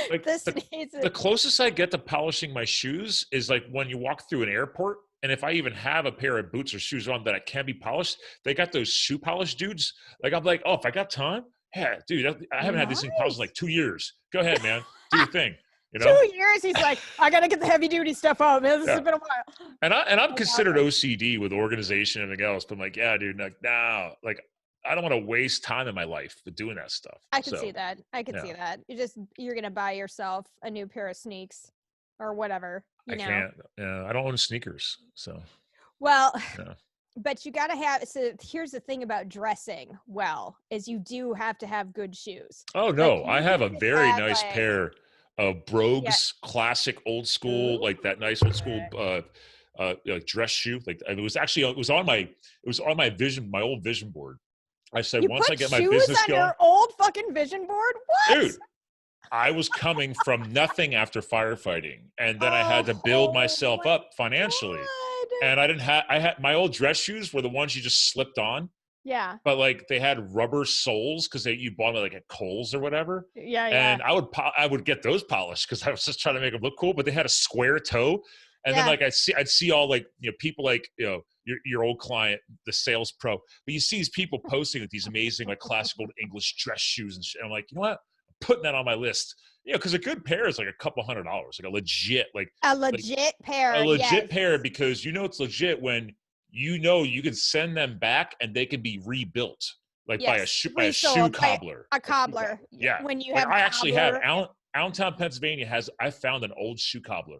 Like the closest I get to polishing my shoes is like when you walk through an airport, and if I even have a pair of boots or shoes on that can be polished, they got those shoe polish dudes. Like, I'm like, oh, if I got time, yeah, dude, I haven't had these things polished in like 2 years. Go ahead, man, do your thing. You know? 2 years, he's like, I gotta get the heavy duty stuff out, man. This has been a while. And I'm considered OCD with organization and everything else, but I'm like, yeah, dude, no, like, I don't want to waste time in my life with doing that stuff. I can see that. See that. You're gonna buy yourself a new pair of sneaks or whatever. I can't. I don't own sneakers, so. Well, but you gotta have. So here's the thing about dressing well: is you do have to have good shoes. Oh no, like, I have a very nice pair of Brogues classic old school, like that nice old school dress shoe. Like it was on my old vision board. I said, once I get my business going. Your old fucking vision board? What? Dude, I was coming from nothing after firefighting, and then I had to build myself up financially. God. And I had my old dress shoes were the ones you just slipped on. Yeah. But like they had rubber soles because you bought them like at Kohl's or whatever. Yeah. And I would get those polished because I was just trying to make them look cool, but they had a square toe. And then like I'd see all like, people like, your old client, the sales pro, but you see these people posting with these amazing like classical English dress shoes and I'm like, you know what? I'm putting that on my list. Because a good pair is like a couple $100, like a legit pair. A legit pair, because it's legit when you can send them back and they can be rebuilt, like by a shoe cobbler. A cobbler. Yeah. When you have actually have Allentown, Pennsylvania I found an old shoe cobbler.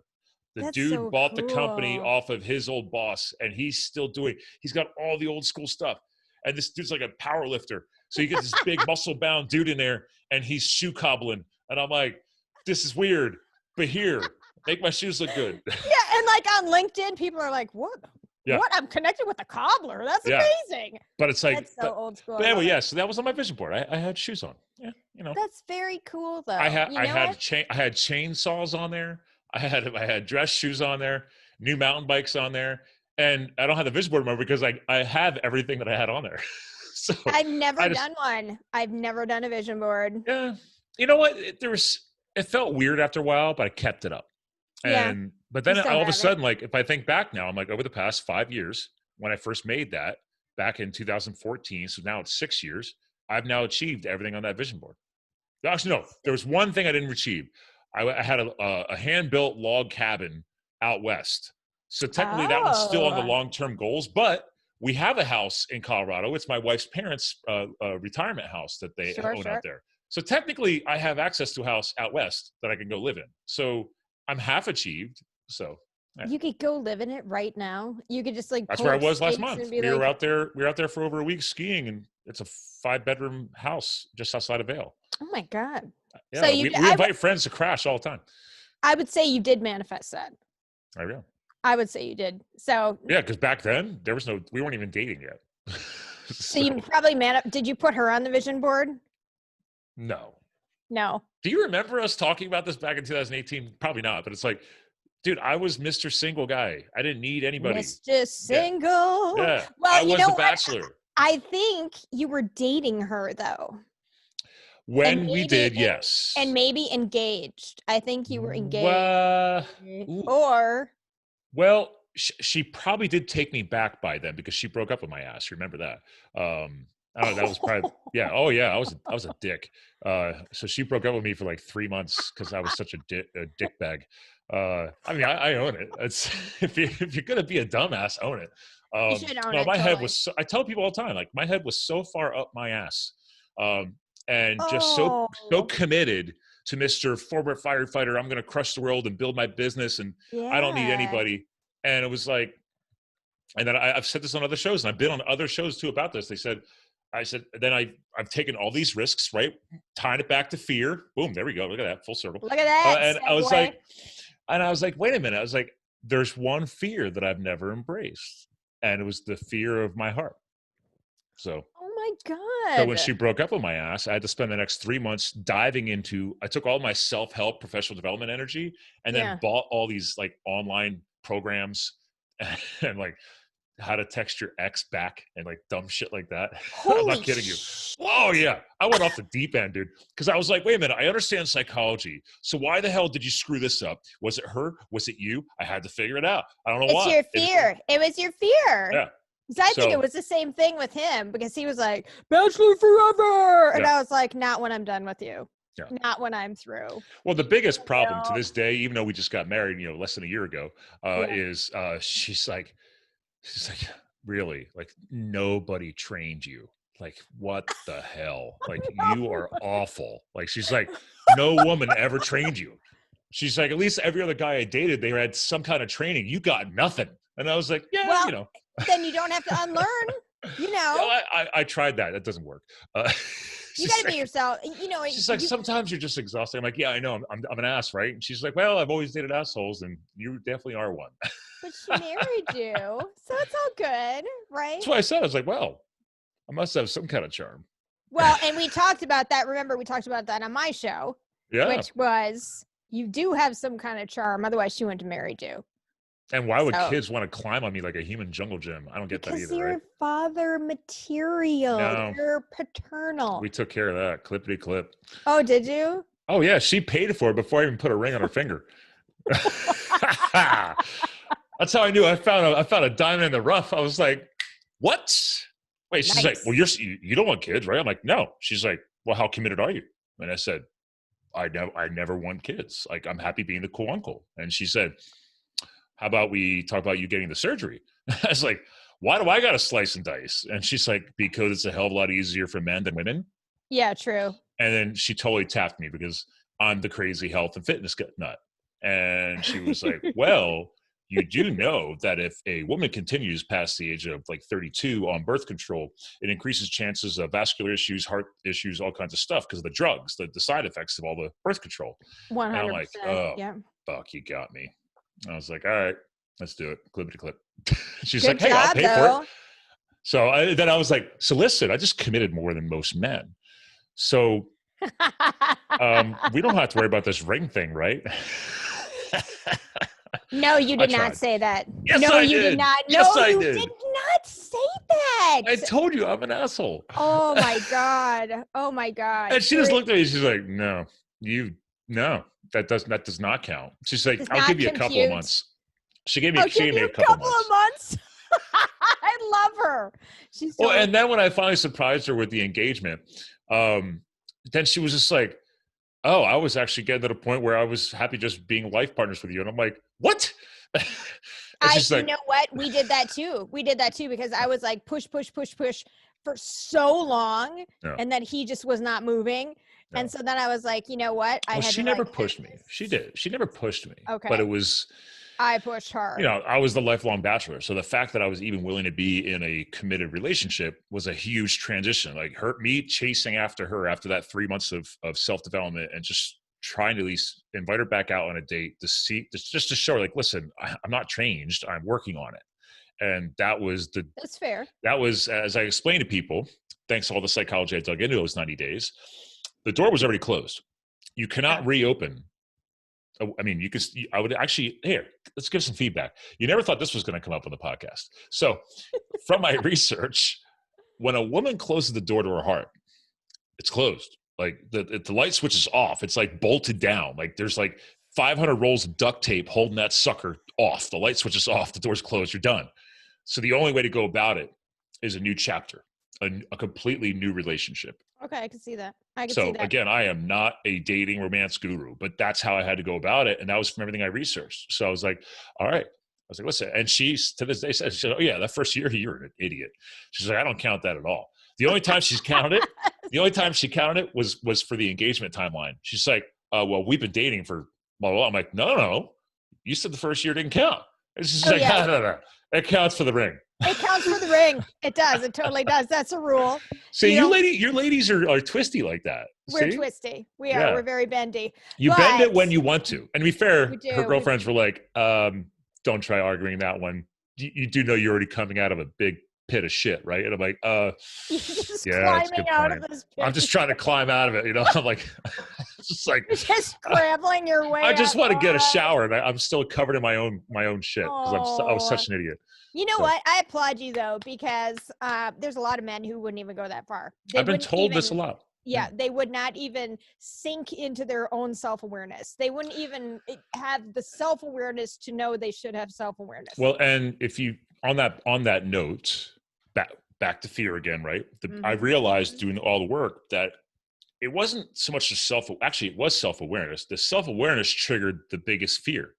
The dude bought the company off of his old boss, and he's still he's got all the old school stuff. And this dude's like a power lifter. So you get this big muscle bound dude in there and he's shoe cobbling. And I'm like, this is weird, but here, make my shoes look good. Yeah. And like on LinkedIn, people are like, what? Yeah. What? I'm connected with a cobbler. That's amazing. But it's like, that's so old school. But anyway, so that was on my vision board. I had shoes on. Yeah. That's very cool though. I had chainsaws on there. I had dress shoes on there, new mountain bikes on there, and I don't have the vision board anymore because I have everything that I had on there. So I've never done one. I've never done a vision board. Yeah. You know what? It felt weird after a while, but I kept it up. But then all of a sudden, like if I think back now, I'm like, over the past 5 years, when I first made that back in 2014, so now it's 6 years, I've now achieved everything on that vision board. Actually, no, there was one thing I didn't achieve. I had a hand-built log cabin out west. So technically that one's still on the long-term goals, but we have a house in Colorado. It's my wife's parents' retirement house that they own out there. So technically I have access to a house out west that I can go live in. So I'm half achieved. So you could go live in it right now. You could just that's where I was last month. We were out there for over a week skiing, and it's a 5-bedroom house just outside of Vail. Oh my God. Yeah, so we invite friends to crash all the time. I would say you did manifest that. Oh yeah. I would say you did. So yeah, because back then we weren't even dating yet. So you probably did you put her on the vision board? No. Do you remember us talking about this back in 2018? Probably not, but it's like, dude, I was Mr. Single guy. I didn't need anybody. Mr. Single. Yeah. Well, I was the bachelor. I think you were dating her though. When we did, yes. And maybe engaged. I think you were engaged. Well, she probably did take me back by then because she broke up with my ass. Remember that? I don't know. That was probably, yeah. Oh yeah. I was a dick. So she broke up with me for like 3 months because I was such a dick bag. I mean, I own it. It's if you're gonna be a dumbass, own it. You should own it. My totally. head was. I tell people all the time, like my head was so far up my ass, and just so committed to Mr. Former Firefighter. I'm gonna crush the world and build my business, and I don't need anybody. And it was like, and then I've said this on other shows, and I've been on other shows too about this. I said, then I've taken all these risks, right? Tying it back to fear. Boom, there we go. Look at that, full circle. Look at that. And I was like, wait a minute. I was like, there's one fear that I've never embraced, and it was the fear of my heart. So, oh my God. So when she broke up with my ass, I had to spend the next 3 months diving into. I took all my self-help, professional development energy, and then bought all these like online programs and like how to text your ex back and like dumb shit like that. I'm not kidding you. Oh yeah. I went off the deep end, dude. Cause I was like, wait a minute, I understand psychology. So why the hell did you screw this up? Was it her? Was it you? I had to figure it out. I don't know why. It's your fear. It was your fear. Yeah. Because I think it was the same thing with him because he was like, Bachelor forever. And I was like, not when I'm done with you. Yeah. Not when I'm through. Well, the biggest problem to this day, even though we just got married, less than a year ago, is she's like, really? Like, nobody trained you. Like, what the hell? Like, you are awful. Like, she's like, no woman ever trained you. She's like, at least every other guy I dated, they had some kind of training. You got nothing. And I was like, yeah, Then you don't have to unlearn, I tried that. That doesn't work. You got to be yourself. She's like, sometimes you're just exhausted. I'm like, yeah, I know. I'm an ass, right? And she's like, well, I've always dated assholes, and you definitely are one. But she married you, so it's all good, right? That's what I said. I was like, well, I must have some kind of charm. Well, and we talked about that. Remember, we talked about that on my show, which was you do have some kind of charm. Otherwise, she wouldn't have married you. And why would kids want to climb on me like a human jungle gym? I don't get that either. Because you're father material. No, you're paternal. We took care of that. Clippity clip. Oh, did you? Oh, yeah. She paid for it before I even put a ring on her finger. That's how I knew I found a diamond in the rough. I was like, what? Wait, she's like, well, you don't want kids, right? I'm like, no. She's like, well, how committed are you? And I said, I never want kids. Like, I'm happy being the cool uncle. And she said, how about we talk about you getting the surgery? I was like, why do I got to slice and dice? And she's like, because it's a hell of a lot easier for men than women. Yeah, true. And then she totally tapped me because I'm the crazy health and fitness nut. And she was like, well, you do know that if a woman continues past the age of like 32 on birth control, it increases chances of vascular issues, heart issues, all kinds of stuff because of the drugs, the side effects of all the birth control. 100%. And I'm like, oh, fuck, you got me. I was like, all right, let's do it. Clippity clip. She's like, hey, I'll pay for it. So then I was like, so listen, I just committed more than most men. So we don't have to worry about this ring thing, right? No, you did not say that. Yes, no, you did not. No, you did not say that. I told you I'm an asshole. Oh my God. Oh my God. And she just looked at me. She's like, no, that does not count. She's like, I'll give you a couple of months. She gave me a couple of months. I love her. She's so and then when I finally surprised her with the engagement, then she was just like, oh, I was actually getting to the point where I was happy just being life partners with you. And I'm like, what? You know what? We did that too. Because I was like, push for so long. Yeah. And then he just was not moving. Yeah. And so then I was like, you know what? She never pushed me. She did. She never pushed me. Okay. But it was... I pushed her. I was the lifelong bachelor. So the fact that I was even willing to be in a committed relationship was a huge transition. Like me chasing after her after that 3 months of self-development and just trying to at least invite her back out on a date to see, just to show her like, listen, I'm not changed. I'm working on it. And that's fair. That was, as I explained to people, thanks to all the psychology I dug into those 90 days, the door was already closed. You cannot reopen. I mean, I would actually, here, let's give some feedback. You never thought this was going to come up on the podcast. So from my research, when a woman closes the door to her heart, it's closed. Like the light switch is off. It's like bolted down. Like there's like 500 rolls of duct tape holding that sucker off. The light switch is off. The door's closed. You're done. So the only way to go about it is a new chapter. a completely new relationship. Okay, I can see that. I can so see that. Again, I am not a dating romance guru, but that's how I had to go about it. And that was from everything I researched. So I was like, all right. I was like, listen, and she's to this day says, she said, oh yeah, that first year you're an idiot. She's like, I don't count that at all. The only time she's counted it was for the engagement timeline. She's like, well, we've been dating for blah, blah, blah. I'm like, no. You said the first year didn't count. It's just no. It counts for the ring. It counts for the ring. It does. It totally does. That's a rule. See, your ladies are twisty like that. We're twisty. We are. Yeah. We're very bendy. You bend it when you want to. And to be fair, her girlfriends were like, don't try arguing that one. You do know you're already coming out of a big pit of shit, right? And I'm like, yeah, that's a good point. I'm just trying to climb out of it, I'm like, just scrambling your way. I just want to get a shower, and I'm still covered in my own shit because I was such an idiot. You know what? I applaud you though, because there's a lot of men who wouldn't even go that far. I've been told this a lot. Yeah, they would not even sink into their own self-awareness. They wouldn't even have the self-awareness to know they should have self-awareness. Well, and if you on that note, back to fear again, right? I realized doing all the work that it wasn't so much it was self-awareness. The self-awareness triggered the biggest fear,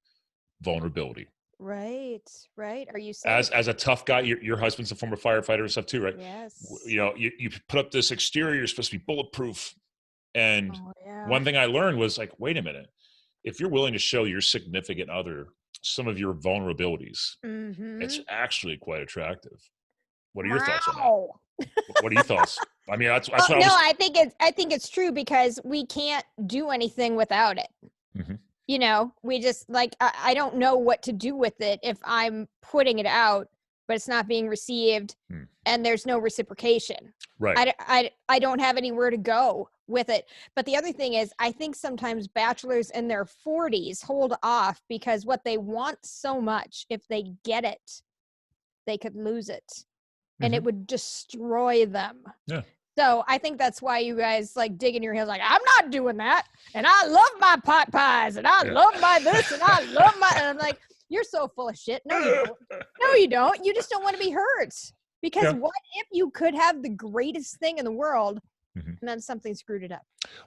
vulnerability. Right. Are you safe? As a tough guy, your husband's a former firefighter and stuff too, right? Yes. You put up this exterior, you're supposed to be bulletproof. And one thing I learned was like, wait a minute, if you're willing to show your significant other some of your vulnerabilities, it's actually quite attractive. What are your thoughts on that? What are your thoughts? I mean, that's what I think it's true, because we can't do anything without it. Mm-hmm. We just I don't know what to do with it if I'm putting it out, but it's not being received and there's no reciprocation. Right. I don't have anywhere to go with it. But the other thing is, I think sometimes bachelors in their 40s hold off because what they want so much, if they get it, they could lose it and it would destroy them. Yeah. So I think that's why you guys dig in your heels I'm not doing that. And I love my pot pies and I love my this and I love my, and I'm like, you're so full of shit. No, you don't. No, you don't. You just don't want to be hurt. Because what if you could have the greatest thing in the world and then something screwed it up?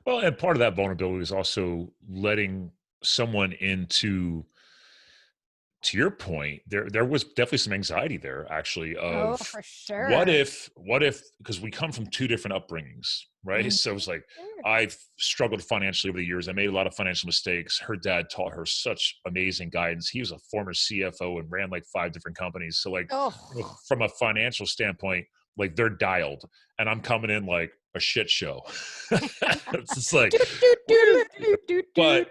Well, and part of that vulnerability is also letting someone into, to your point, there was definitely some anxiety there, actually. For sure. What if, because we come from two different upbringings, right? So it's like, I've struggled financially over the years. I made a lot of financial mistakes. Her dad taught her such amazing guidance. He was a former CFO and ran 5 different companies. So from a financial standpoint, they're dialed, and I'm coming in like a shit show. It's just but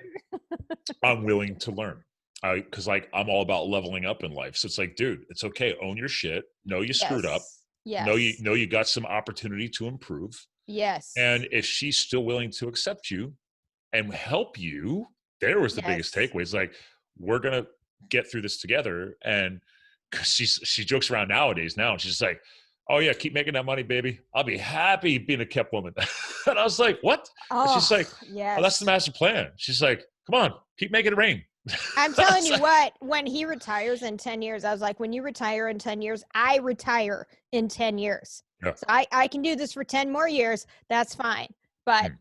I'm willing to learn. Because I'm all about leveling up in life. So it's dude, it's okay. Own your shit. Know you screwed up. Yes. Know you got some opportunity to improve. Yes. And if she's still willing to accept you and help you, there was the biggest takeaway. It's we're gonna get through this together. And cause she jokes around nowadays now, and she's like, oh yeah, keep making that money, baby. I'll be happy being a kept woman. And I was like, what? And she's like, oh, that's the master plan. She's like, come on, keep making it rain. I'm telling you what, when he retires in 10 years, I was like, when you retire in 10 years, I retire in 10 years. Yeah. So I can do this for 10 more years. That's fine. But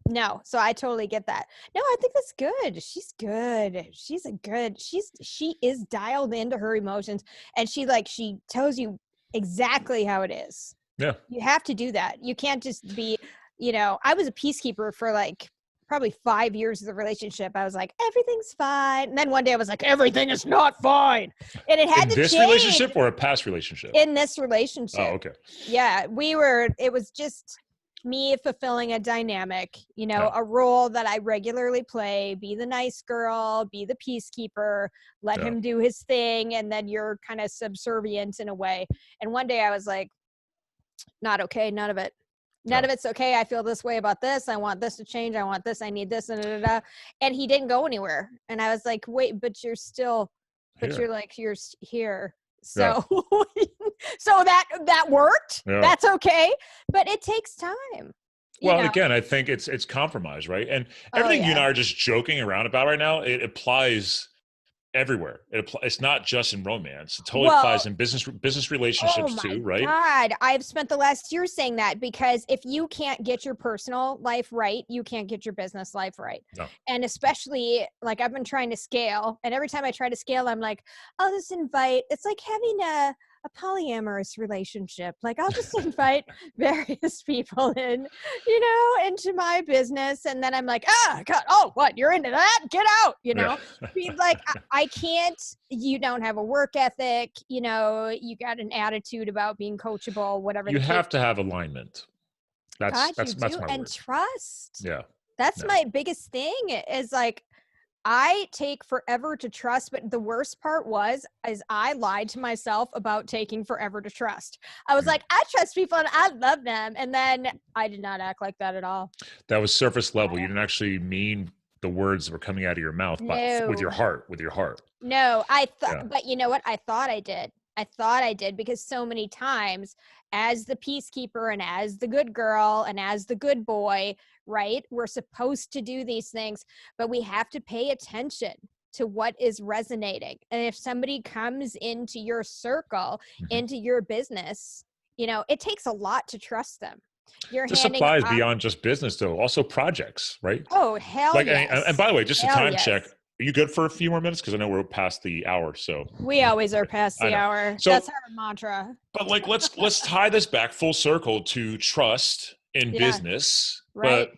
no, so I totally get that. No, I think that's good. She's good. She is dialed into her emotions, and she tells you exactly how it is. Yeah. You have to do that. You can't just be, I was a peacekeeper for probably 5 years of the relationship. I was like, everything's fine. And then one day I was like, everything is not fine. And it had to change. In this relationship or a past relationship? In this relationship. Oh, okay. Yeah. It was just me fulfilling a dynamic, a role that I regularly play, be the nice girl, be the peacekeeper, let him do his thing. And then you're kind of subservient in a way. And one day I was like, not okay. None of it. None of it's okay. I feel this way about this. I want this to change. I want this. I need this. And he didn't go anywhere. And I was like, wait, but you're still, you're here. So, so that worked. Yeah. That's okay. But it takes time. Well, again, I think it's compromise, right? And everything you and I are just joking around about right now, it applies everywhere. It's not just in romance. It totally applies in business relationships too, right? Oh my God, I've spent the last year saying that, because if you can't get your personal life right, you can't get your business life right. No. And especially, like, I've been trying to scale, and every time I try to scale, I'm like, I'll just invite. It's like having a polyamorous relationship. Like, I'll just invite various people into my business. And then I'm like, God, oh, what? You're into that? Get out, Like, I can't, you don't have a work ethic, you got an attitude about being coachable, whatever. You have to have alignment. That's my and word. trust. Yeah. That's my biggest thing is, like, I take forever to trust, but the worst part is I lied to myself about taking forever to trust. I was like, I trust people and I love them. And then I did not act like that at all. That was surface level. You didn't actually mean the words that were coming out of your mouth, but with your heart, No, but you know what? I thought I did because so many times, as the peacekeeper and as the good girl and as the good boy, right? We're supposed to do these things, but we have to pay attention to what is resonating. And if somebody comes into your circle, into your business, it takes a lot to trust them. This applies beyond just business, though. Also projects, right? Oh, hell yes. And by the way, just a time check. Are you good for a few more minutes? Because I know we're past the hour. So we always are past the hour. So, that's our mantra. But like, let's tie this back full circle to trust in business. Right.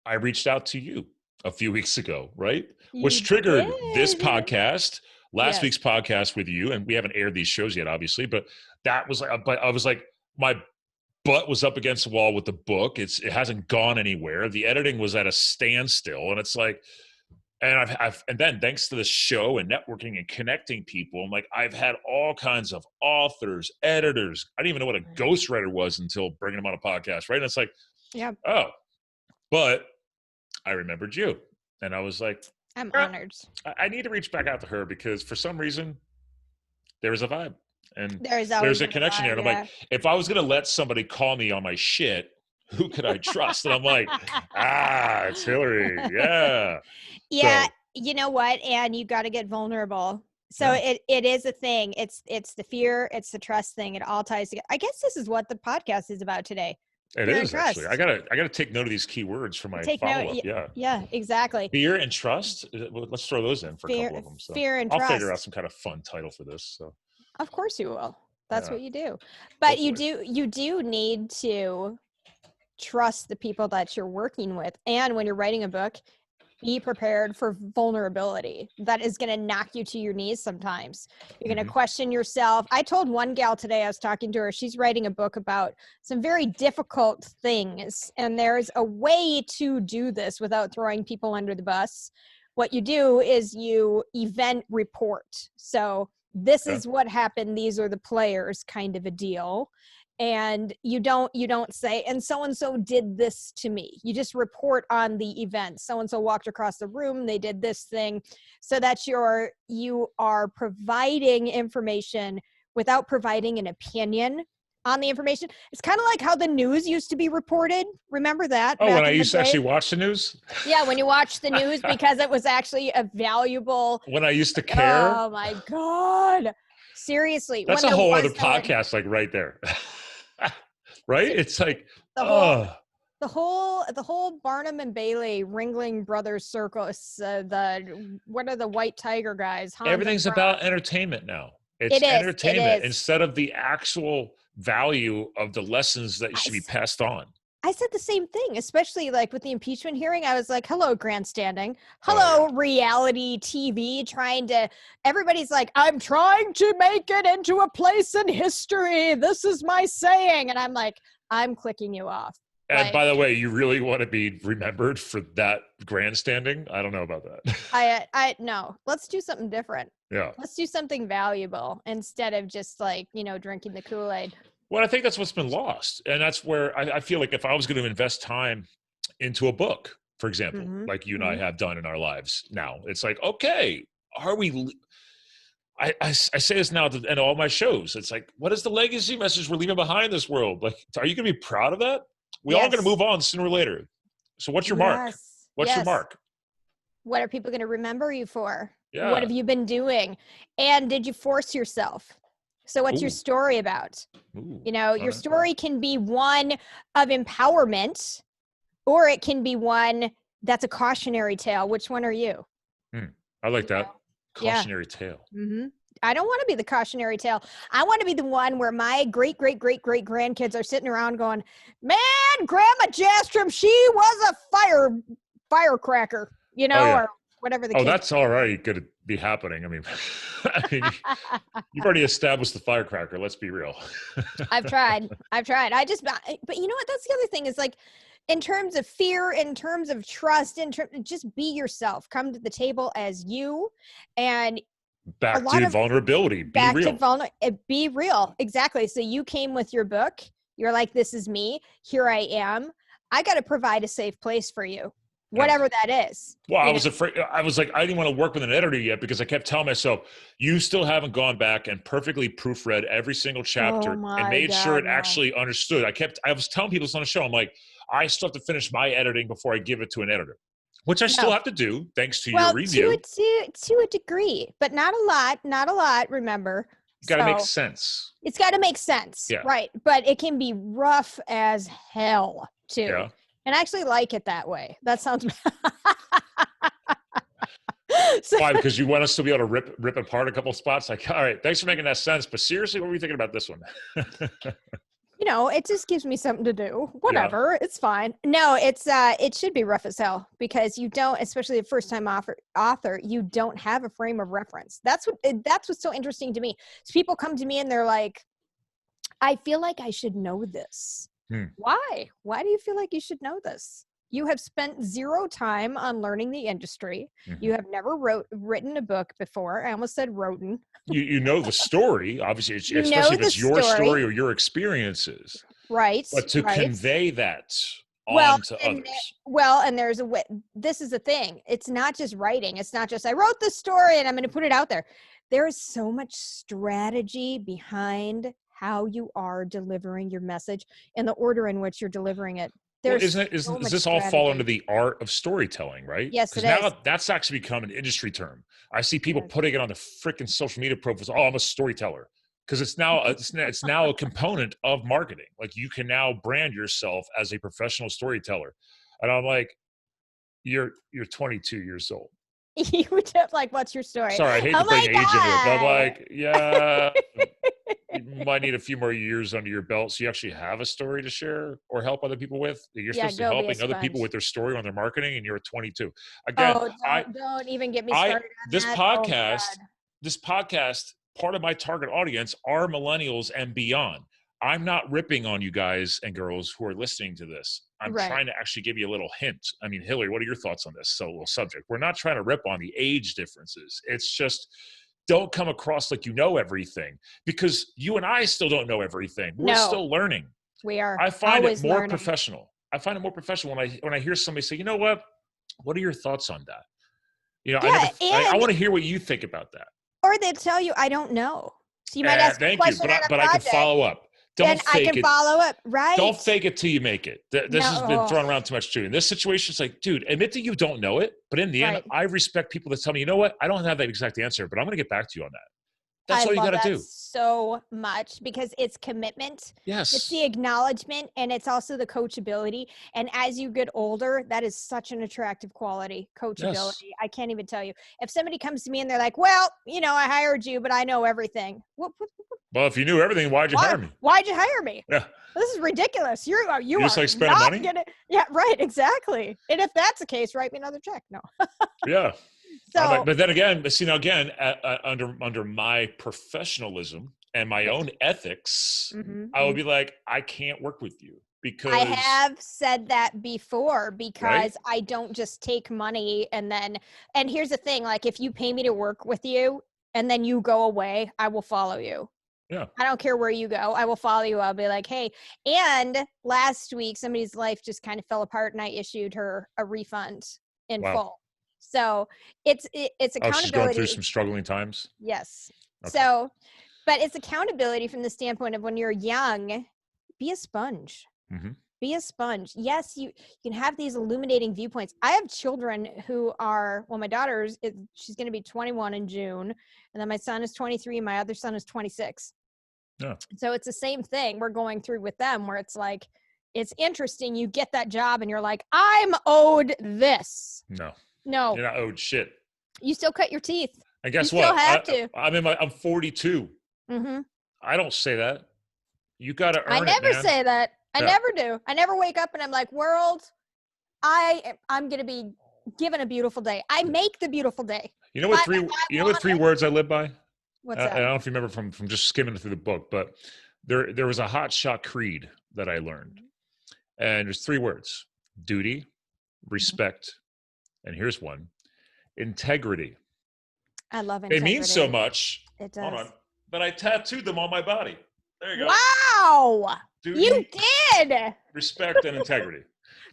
But I reached out to you a few weeks ago, right? Which triggered this podcast, last week's podcast with you, and we haven't aired these shows yet, obviously. But that was like, I was like, my butt was up against the wall with the book. It hasn't gone anywhere. The editing was at a standstill, and it's like. And and then thanks to the show and networking and connecting people, I'm like, I've had all kinds of authors, editors. I didn't even know what a ghostwriter was until bringing them on a podcast, right? And it's like, but I remembered you, and I was like, I'm honored. I need to reach back out to her because for some reason there's a vibe and there's a connection here. And I'm like, if I was going to let somebody call me on my shit, who could I trust? And I'm like, it's Hilary. Yeah. Yeah. So, you know what? And you got to get vulnerable. So it is a thing. It's the fear. It's the trust thing. It all ties together. I guess this is what the podcast is about today. It is actually. I gotta take note of these keywords for my follow-up. Yeah, exactly. Fear and trust. Let's throw those in for a couple of them. So fear and I'll trust. figure out some kind of fun title for this. So of course you will. That's what you do. But you do need to trust the people that you're working with. And when you're writing a book, be prepared for vulnerability. That is going to knock you to your knees sometimes. You're going to question yourself. I told one gal today, I was talking to her, she's writing a book about some very difficult things. And there's a way to do this without throwing people under the bus. What you do is you event report. So this is what happened. These are the players, kind of a deal. And you don't say, and so-and-so did this to me. You just report on the event. So-and-so walked across the room, they did this thing, so that you are providing information without providing an opinion on the information. It's kind of like how the news used to be reported. Remember that? Oh, when I used to actually watch the news? Yeah, when you watch the news because it was actually a valuable. When I used to care? Oh my God. Seriously. That's a whole other podcast, like right there. Right? It's like the whole Barnum and Bailey Ringling Brothers circus. What are the White Tiger guys? Everything's about entertainment now. It's entertainment instead of the actual value of the lessons that should be passed on. I said the same thing, especially like with the impeachment hearing. I was like, hello, grandstanding. Hello, reality TV everybody's like, I'm trying to make it into a place in history. This is my saying. And I'm like, I'm clicking you off. And by the way, you really want to be remembered for that grandstanding? I don't know about that. No, let's do something different. Yeah. Let's do something valuable instead of just like, drinking the Kool-Aid. Well, I think that's what's been lost. And that's where I feel like if I was going to invest time into a book, for example, like you and I have done in our lives now, it's like, okay, are we, I say this now at all my shows. It's like, what is the legacy message we're leaving behind in this world? Like, are you going to be proud of that? We all going to move on sooner or later. So what's your mark? What's your mark? What are people going to remember you for? Yeah. What have you been doing? And did you force yourself? So what's your story about? Your story can be one of empowerment, or it can be one that's a cautionary tale. Which one are you? I like that. Cautionary tale. Mm-hmm. I don't want to be the cautionary tale. I want to be the one where my great grandkids are sitting around going, man, Grandma Jastram, she was a firecracker, or whatever the case. That's already going to be happening. I mean, you've already established the firecracker. Let's be real. I've tried. But you know what? That's the other thing is like, in terms of fear, in terms of trust, just be yourself. Come to the table as you, and back to vulnerability. Be real. Exactly. So you came with your book. You're like, this is me. Here I am. I got to provide a safe place for you, whatever that is. Well, I was afraid. I was like, I didn't want to work with an editor yet because I kept telling myself, you still haven't gone back and perfectly proofread every single chapter and made sure it actually understood. I was telling people this on the show. I'm like, I still have to finish my editing before I give it to an editor. Which I still have to do, thanks to your review. To a degree, but not a lot, remember. It's got to make sense. It's got to make sense, right? But it can be rough as hell, too. Yeah. And I actually like it that way. That sounds... Why? Because you want us to be able to rip apart a couple of spots? Like, all right, thanks for making that sense, but seriously, what were you thinking about this one? It just gives me something to do. Whatever. It's fine. No, it should be rough as hell because you don't, especially a first time author, you don't have a frame of reference. That's what's so interesting to me. So people come to me and they're like, I feel like I should know this. Why? Why do you feel like you should know this? You have spent zero time on learning the industry. You have never written a book before. I almost said wrote-in. You know the story, obviously, especially if it's your story or your experiences. Right. But to convey that on to others. And there's a way. This is the thing. It's not just writing. It's not just, I wrote this story and I'm going to put it out there. There is so much strategy behind how you are delivering your message and the order in which you're delivering it. Does this all fall under the art of storytelling, right? Yes, it is. Now that's actually become an industry term. I see people putting it on the freaking social media profiles. Oh, I'm a storyteller, because it's now a component of marketing. Like you can now brand yourself as a professional storyteller, and I'm like, you're 22 years old. You would have like, what's your story? Sorry, I hate to bring age into it, but I'm like, yeah. You might need a few more years under your belt so you actually have a story to share or help other people with. You're supposed to be helping other people with their story on their marketing, and you're 22. Again, don't even get me started on this podcast, part of my target audience are millennials and beyond. I'm not ripping on you guys and girls who are listening to this. I'm trying to actually give you a little hint. I mean, Hilary, what are your thoughts on this little subject? We're not trying to rip on the age differences. It's just, don't come across like you know everything, because you and I still don't know everything. We're still learning. We are. I find it more professional. I find it more professional when I hear somebody say, you know what are your thoughts on that? I want to hear what you think about that. Or they tell you, I don't know. So you might ask a question on a but I can follow up. Don't fake it. Follow up, right? Don't fake it till you make it. This has been thrown around too much too. In this situation, it's like, dude, admit that you don't know it. But in the end, I respect people that tell me, you know what? I don't have that exact answer, but I'm going to get back to you on that. That's all you got to do. So much, because it's commitment. Yes. It's the acknowledgement, and it's also the coachability. And as you get older, that is such an attractive quality, coachability. Yes. I can't even tell you. If somebody comes to me and they're like, well, I hired you, but I know everything. Well, if you knew everything, why'd you hire me? Why'd you hire me? Yeah. This is ridiculous. You just like spending money? Yeah, right. Exactly. And if that's the case, write me another check. No. Yeah. So, but then again, under my professionalism and my own ethics, I would be like, I can't work with you, because I have said that before, because I don't just take money and here's the thing, like if you pay me to work with you and then you go away, I will follow you. Yeah. I don't care where you go. I will follow you. I'll be like, hey, and last week somebody's life just kind of fell apart and I issued her a refund in full. So it's accountability. Oh, she's going through some struggling times? Yes. Okay. So, but it's accountability from the standpoint of when you're young, be a sponge. Be a sponge. Yes, you can have these illuminating viewpoints. I have children who are, well, my daughter's, she's going to be 21 in June. And then my son is 23. And my other son is 26. Yeah. So it's the same thing we're going through with them, where it's like, it's interesting. You get that job and you're like, I'm owed this. No. No. You're not owed shit. You still cut your teeth. And guess you what? Still have to. I'm 42. Mm-hmm. I don't say that. You got to earn it, I never man. say that. I never do. I never wake up and I'm like, world, I'm going to be given a beautiful day. I make the beautiful day. You know what three words I live by? What's that? I don't know if you remember from just skimming through the book, but there was a hot shot creed that I learned. And there's 3 words: duty, respect, and here's one: integrity. I love integrity. It means so much. It does. Hold on. But I tattooed them on my body. There you go. Wow. Duty, you did. Respect, and integrity.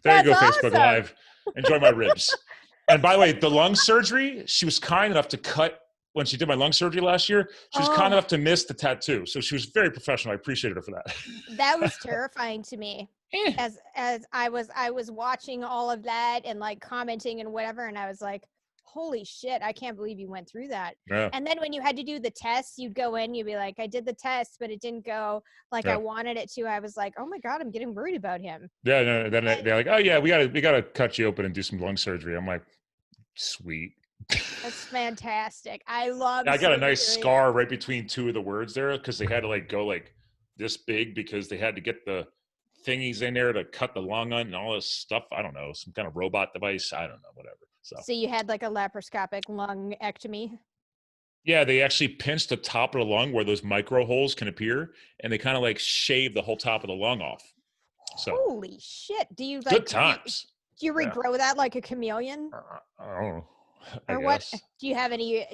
There you go, awesome. Facebook Live. Enjoy my ribs. And by the way, the lung surgery, she was kind enough to cut when she did my lung surgery last year. She was kind enough to miss the tattoo. So she was very professional. I appreciated her for that. That was terrifying to me. As I was watching all of that and like commenting and whatever, and I was like, holy shit, I can't believe you went through that. Yeah. And then when you had to do the test, you'd go in, you'd be like, I did the test, but it didn't go like I wanted it to. I was like, oh my God, I'm getting worried about him. Yeah, no, then they're like, oh yeah, we gotta cut you open and do some lung surgery. I'm like, sweet. That's fantastic. I got a nice scar right between 2 of the words there because they had to like go like this big because they had to get the thingies in there to cut the lung on and all this stuff. I don't know, some kind of robot device. I don't know, whatever. So you had like a laparoscopic lungectomy? Yeah, they actually pinched the top of the lung where those micro holes can appear, and they kind of like shave the whole top of the lung off. So holy shit! Do you like good times? Do you regrow that like a chameleon? I don't know. Or what? Do you have any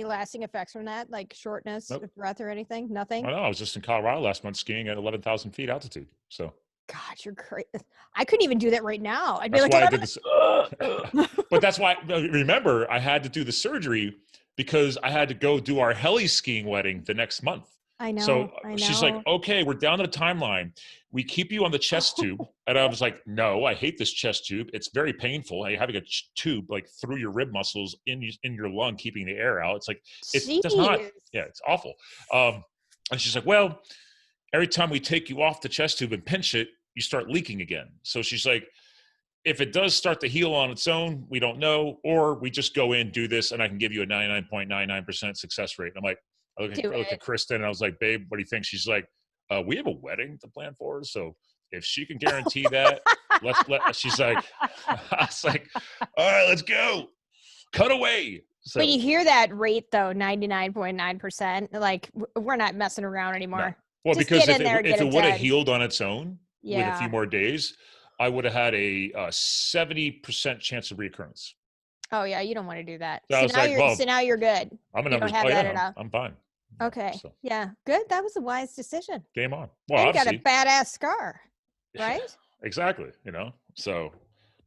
lasting effects from that, like shortness of breath or anything? Nothing. I know. I was just in Colorado last month skiing at 11,000 feet altitude. So. God, you're crazy. I couldn't even do that right now. I'd be that's like, why I did this. But that's why, remember, I had to do the surgery because I had to go do our heli skiing wedding the next month. I know. So she's like, okay, we're down to the timeline. We keep you on the chest tube. And I was like, no, I hate this chest tube. It's very painful. You're having a tube like through your rib muscles in your lung, keeping the air out. It's like, it does not, it's awful. And she's like, well, every time we take you off the chest tube and pinch it, you start leaking again. So she's like, if it does start to heal on its own, we don't know, or we just go in, do this, and I can give you a 99.99% success rate. And I'm like, I look at Kristen, and I was like, babe, what do you think? She's like, we have a wedding to plan for, so if she can guarantee that, she's like, I was like, all right, let's go. Cut away. So, but you hear that rate though, 99.9%. Like we're not messing around anymore. No. Well, just because if it would have healed on its own with a few more days, I would have had a 70% chance of reoccurrence. Oh yeah, you don't want to do that. So, so now you're good. I'm I'm fine. Okay. So. Yeah. Good. That was a wise decision. Game on. Well, and you got a badass scar, right? Exactly. So,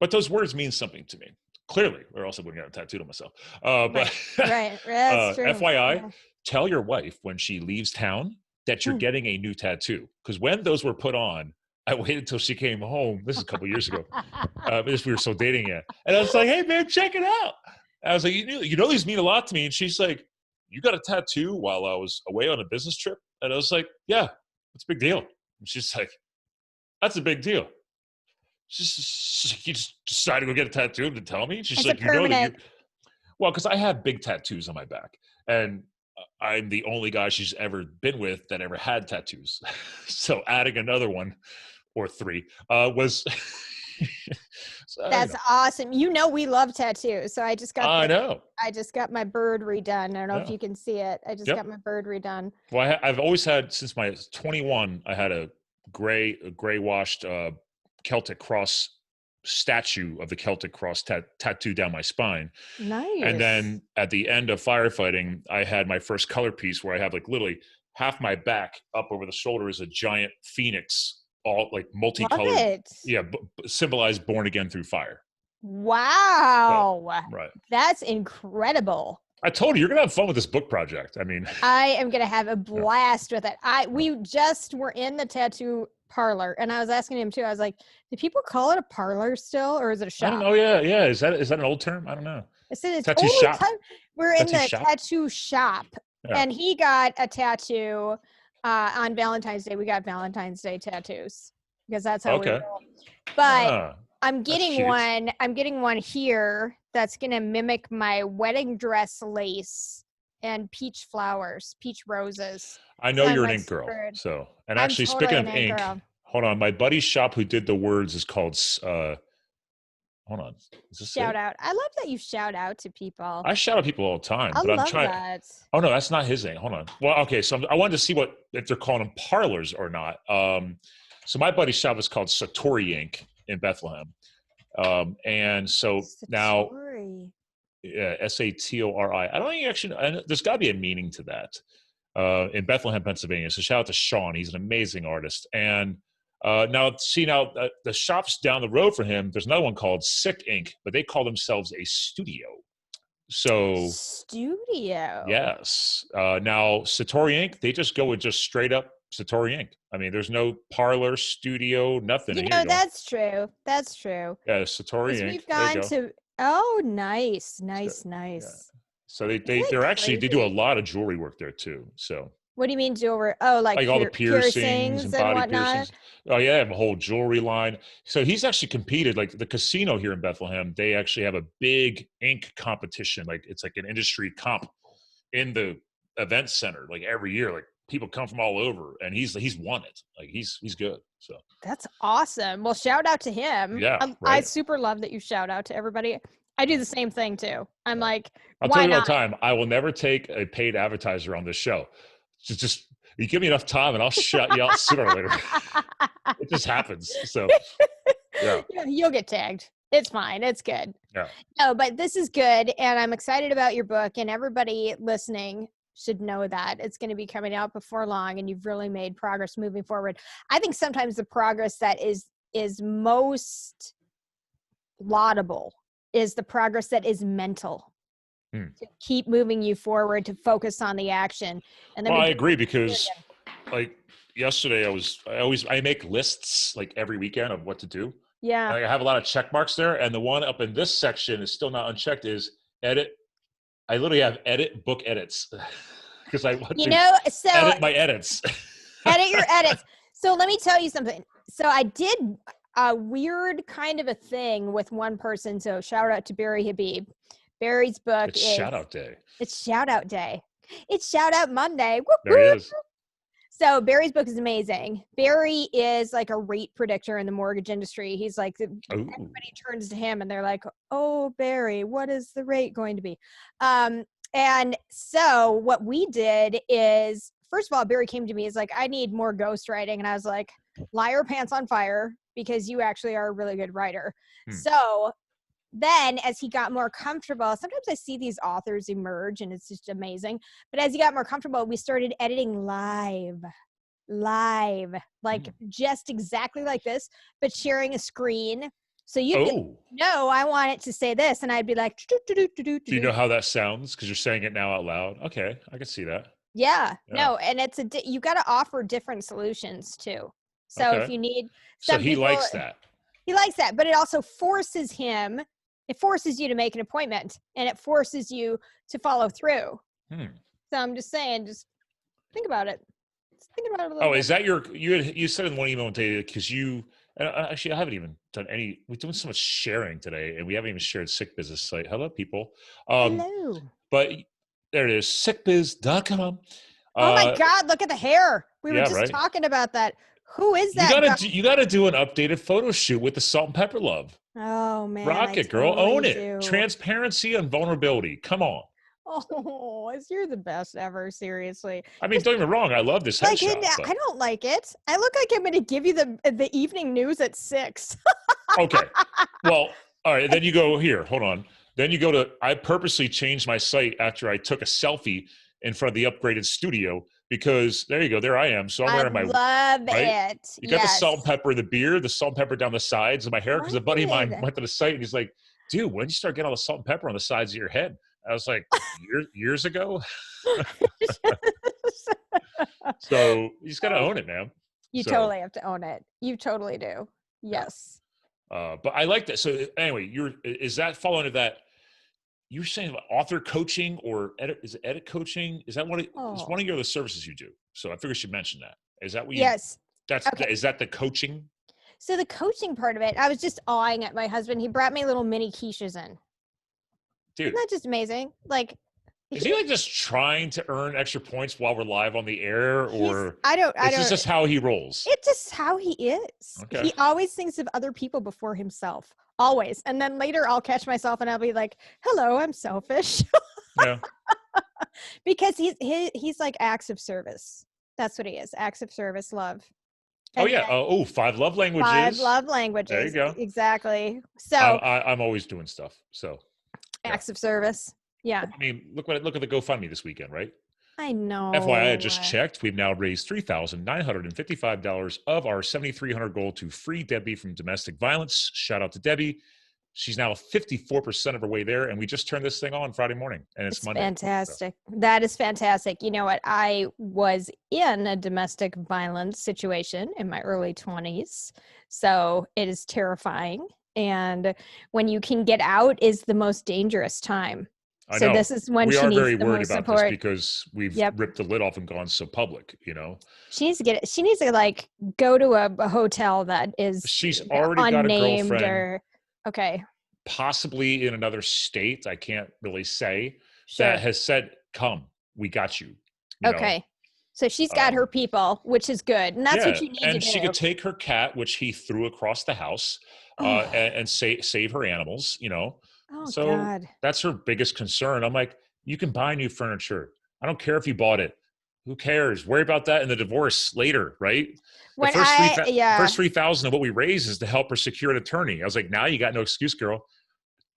but those words mean something to me. Clearly, or else I wouldn't get a tattoo to myself. But right. That's true. FYI, tell your wife when she leaves town that you're getting a new tattoo. Because when those were put on, I waited till she came home. This is a couple years ago. We were still dating yet. And I was like, hey, babe, check it out. I was like, you know, these mean a lot to me. And she's like, you got a tattoo while I was away on a business trip? And I was like, yeah, it's a big deal. And she's like, that's a big deal. You just decided to go get a tattoo to tell me? She's like, well, because I have big tattoos on my back. And I'm the only guy she's ever been with that ever had tattoos. So adding another one or 3 was... That's awesome. We love tattoos. So I just got I just got my bird redone. I don't know if you can see it. I just got my bird redone. Well, I've always had, since my 21, I had a gray washed Celtic cross statue of the Celtic cross tattoo down my spine. Nice. And then at the end of firefighting, I had my first color piece where I have like literally half my back up over the shoulder is a giant phoenix, all like multicolored. Symbolized born again through fire. Wow. So, right. That's incredible. I told you, you're going to have fun with this book project. I mean, I am going to have a blast with it. We just were in the tattoo parlor. And I was asking him too. I was like, do people call it a parlor still, or is it a shop? I don't know. Yeah. Is that an old term? I don't know. I said it's Tattoo shop. We're in the tattoo shop, and he got a tattoo on Valentine's Day. We got Valentine's Day tattoos because that's how we roll. But I'm getting one. I'm getting one here that's gonna mimic my wedding dress lace and peach flowers, peach roses. I know you're an ink girl. So, and actually, speaking of ink, hold on. My buddy's shop who did the words is called. Hold on. Is this shout out? I love that you shout out to people. I shout out people all the time. But I'm trying. That. Oh no, that's not his name. Hold on. Well, okay. So I wanted to see if they're calling them parlors or not. So my buddy's shop is called Satori Ink in Bethlehem. And so now, yeah, Satori. I don't think actually. There's got to be a meaning to that. In Bethlehem, Pennsylvania. So shout out to Sean. He's an amazing artist. And now the shops down the road for him, there's another one called Sick Ink, but they call themselves a studio. So studio. Yes. Now Satori Ink, they just go with just straight up Satori Ink. I mean, there's no parlor, studio, nothing. You know, that's true. That's true. Yeah, Satori Ink. We've gone to. Oh, nice. Yeah. So they do a lot of jewelry work there too. So. What do you mean jewelry? Oh, like all the piercings and body piercings. Oh yeah, they have a whole jewelry line. So he's actually competed, like the casino here in Bethlehem, they actually have a big ink competition. Like it's like an industry comp in the event center, like every year. Like people come from all over, and he's won it. Like he's good. So that's awesome. Well, shout out to him. Yeah. I super love that you shout out to everybody. I do the same thing too. I'm like, I'll tell you all the time, I will never take a paid advertiser on this show. Just you give me enough time and I'll shut you out sooner or later. It just happens. So yeah. You'll get tagged. It's fine. It's good. Yeah. No, but this is good. And I'm excited about your book, and everybody listening should know that it's going to be coming out before long, and you've really made progress moving forward. I think sometimes the progress that is most laudable is the progress that is mental. To keep moving you forward, to focus on the action. And then I agree, because like yesterday I make lists like every weekend of what to do. Yeah. And I have a lot of check marks there. And the one up in this section is still not unchecked is edit. I literally have edit book edits because I want to edit my edits. Edit your edits. So let me tell you something. So I did a weird kind of a thing with one person. So shout out to Barry Habib. Barry's book is shout out day. It's shout out day. It's shout out Monday. Whoop, there he is. So Barry's book is amazing. Barry is like a rate predictor in the mortgage industry. He's like, everybody turns to him and they're like, oh, Barry, what is the rate going to be? And so what we did is, first of all, Barry came to me. He's like, I need more ghostwriting. And I was like, liar pants on fire, because you actually are a really good writer. So then as he got more comfortable, sometimes I see these authors emerge and it's just amazing. But as he got more comfortable, we started editing live, like just exactly like this, but sharing a screen. So you can, no, I want it to say this. And I'd be like, do you know how that sounds? Because you're saying it now out loud. Okay. I can see that. Yeah. No. And it's you got to offer different solutions too. So if you need, so he likes that. He likes that, but it also forces him. It forces you to make an appointment, and it forces you to follow through. So I'm just saying, just think about it. Just think about it a little bit. Is that you said in one email today, because actually I haven't even done any, we're doing so much sharing today, and we haven't even shared Sick Biz's site. Hello, people. Hello. But there it is, sickbiz.com. Oh my God, look at the hair. We were just talking about that. Who is that? You gotta do an updated photo shoot with the salt and pepper love. Oh man. Rock it, girl. Own it. Transparency and vulnerability. Come on. Oh, you're the best ever. Seriously. I mean, don't get me wrong. I love this headshot. I don't like it. I look like I'm going to give you the evening news at 6. Okay. Well, all right. Then you go here. Hold on. Then you go to, I purposely changed my site after I took a selfie in front of the upgraded studio, because there you go. There I am. So I'm wearing love it. You got the salt and pepper, the beard, the salt and pepper down the sides of my hair. Because a buddy of mine went to the site and he's like, dude, when did you start getting all the salt and pepper on the sides of your head? I was like, years ago. So you just got to own it, man. You totally have to own it. You totally do. Yes. But I like that. So anyway, is that fall into that? You're saying about author coaching or edit coaching? Is that is one of your other services you do? So I figured you should mention that. Is that what you? Yes. Is that the coaching? So the coaching part of it, I was just awing at my husband. He brought me little mini quiches in. Dude, isn't that just amazing? Like, is he like just trying to earn extra points while we're live on the air, or this is just how he rolls? It's just how he is. Okay. He always thinks of other people before himself. Always. And then later I'll catch myself and I'll be like, hello, I'm selfish. Yeah. Because he's like acts of service. That's what he is. Acts of service, love. And 5 love languages. 5 love languages. There you go. Exactly. So I'm always doing stuff. So acts of service. Yeah. I mean, look at the GoFundMe this weekend, right? I know. FYI, I just checked. We've now raised $3,955 of our $7,300 goal to free Debbie from domestic violence. Shout out to Debbie. She's now 54% of her way there, and we just turned this thing on Friday morning, and it's Monday. Fantastic. So. That is fantastic. You know what? I was in a domestic violence situation in my early 20s, so it is terrifying. And when you can get out is the most dangerous time. So this is when she needs the most support. We are very worried about this because we've ripped the lid off and gone so public, you know. She needs to get it. She needs to like go to a hotel that is she's already got a girlfriend. Okay. Possibly in another state, I can't really say, that has said, come, we got you. Okay. So she's got her people, which is good. And that's what you need to do. And she could take her cat, which he threw across the house, and save her animals, you know. Oh, so God. That's her biggest concern. I'm like, you can buy new furniture. I don't care if you bought it. Who cares? Worry about that in the divorce later, right? The first $3,000 of what we raise is to help her secure an attorney. I was like, now you got no excuse, girl.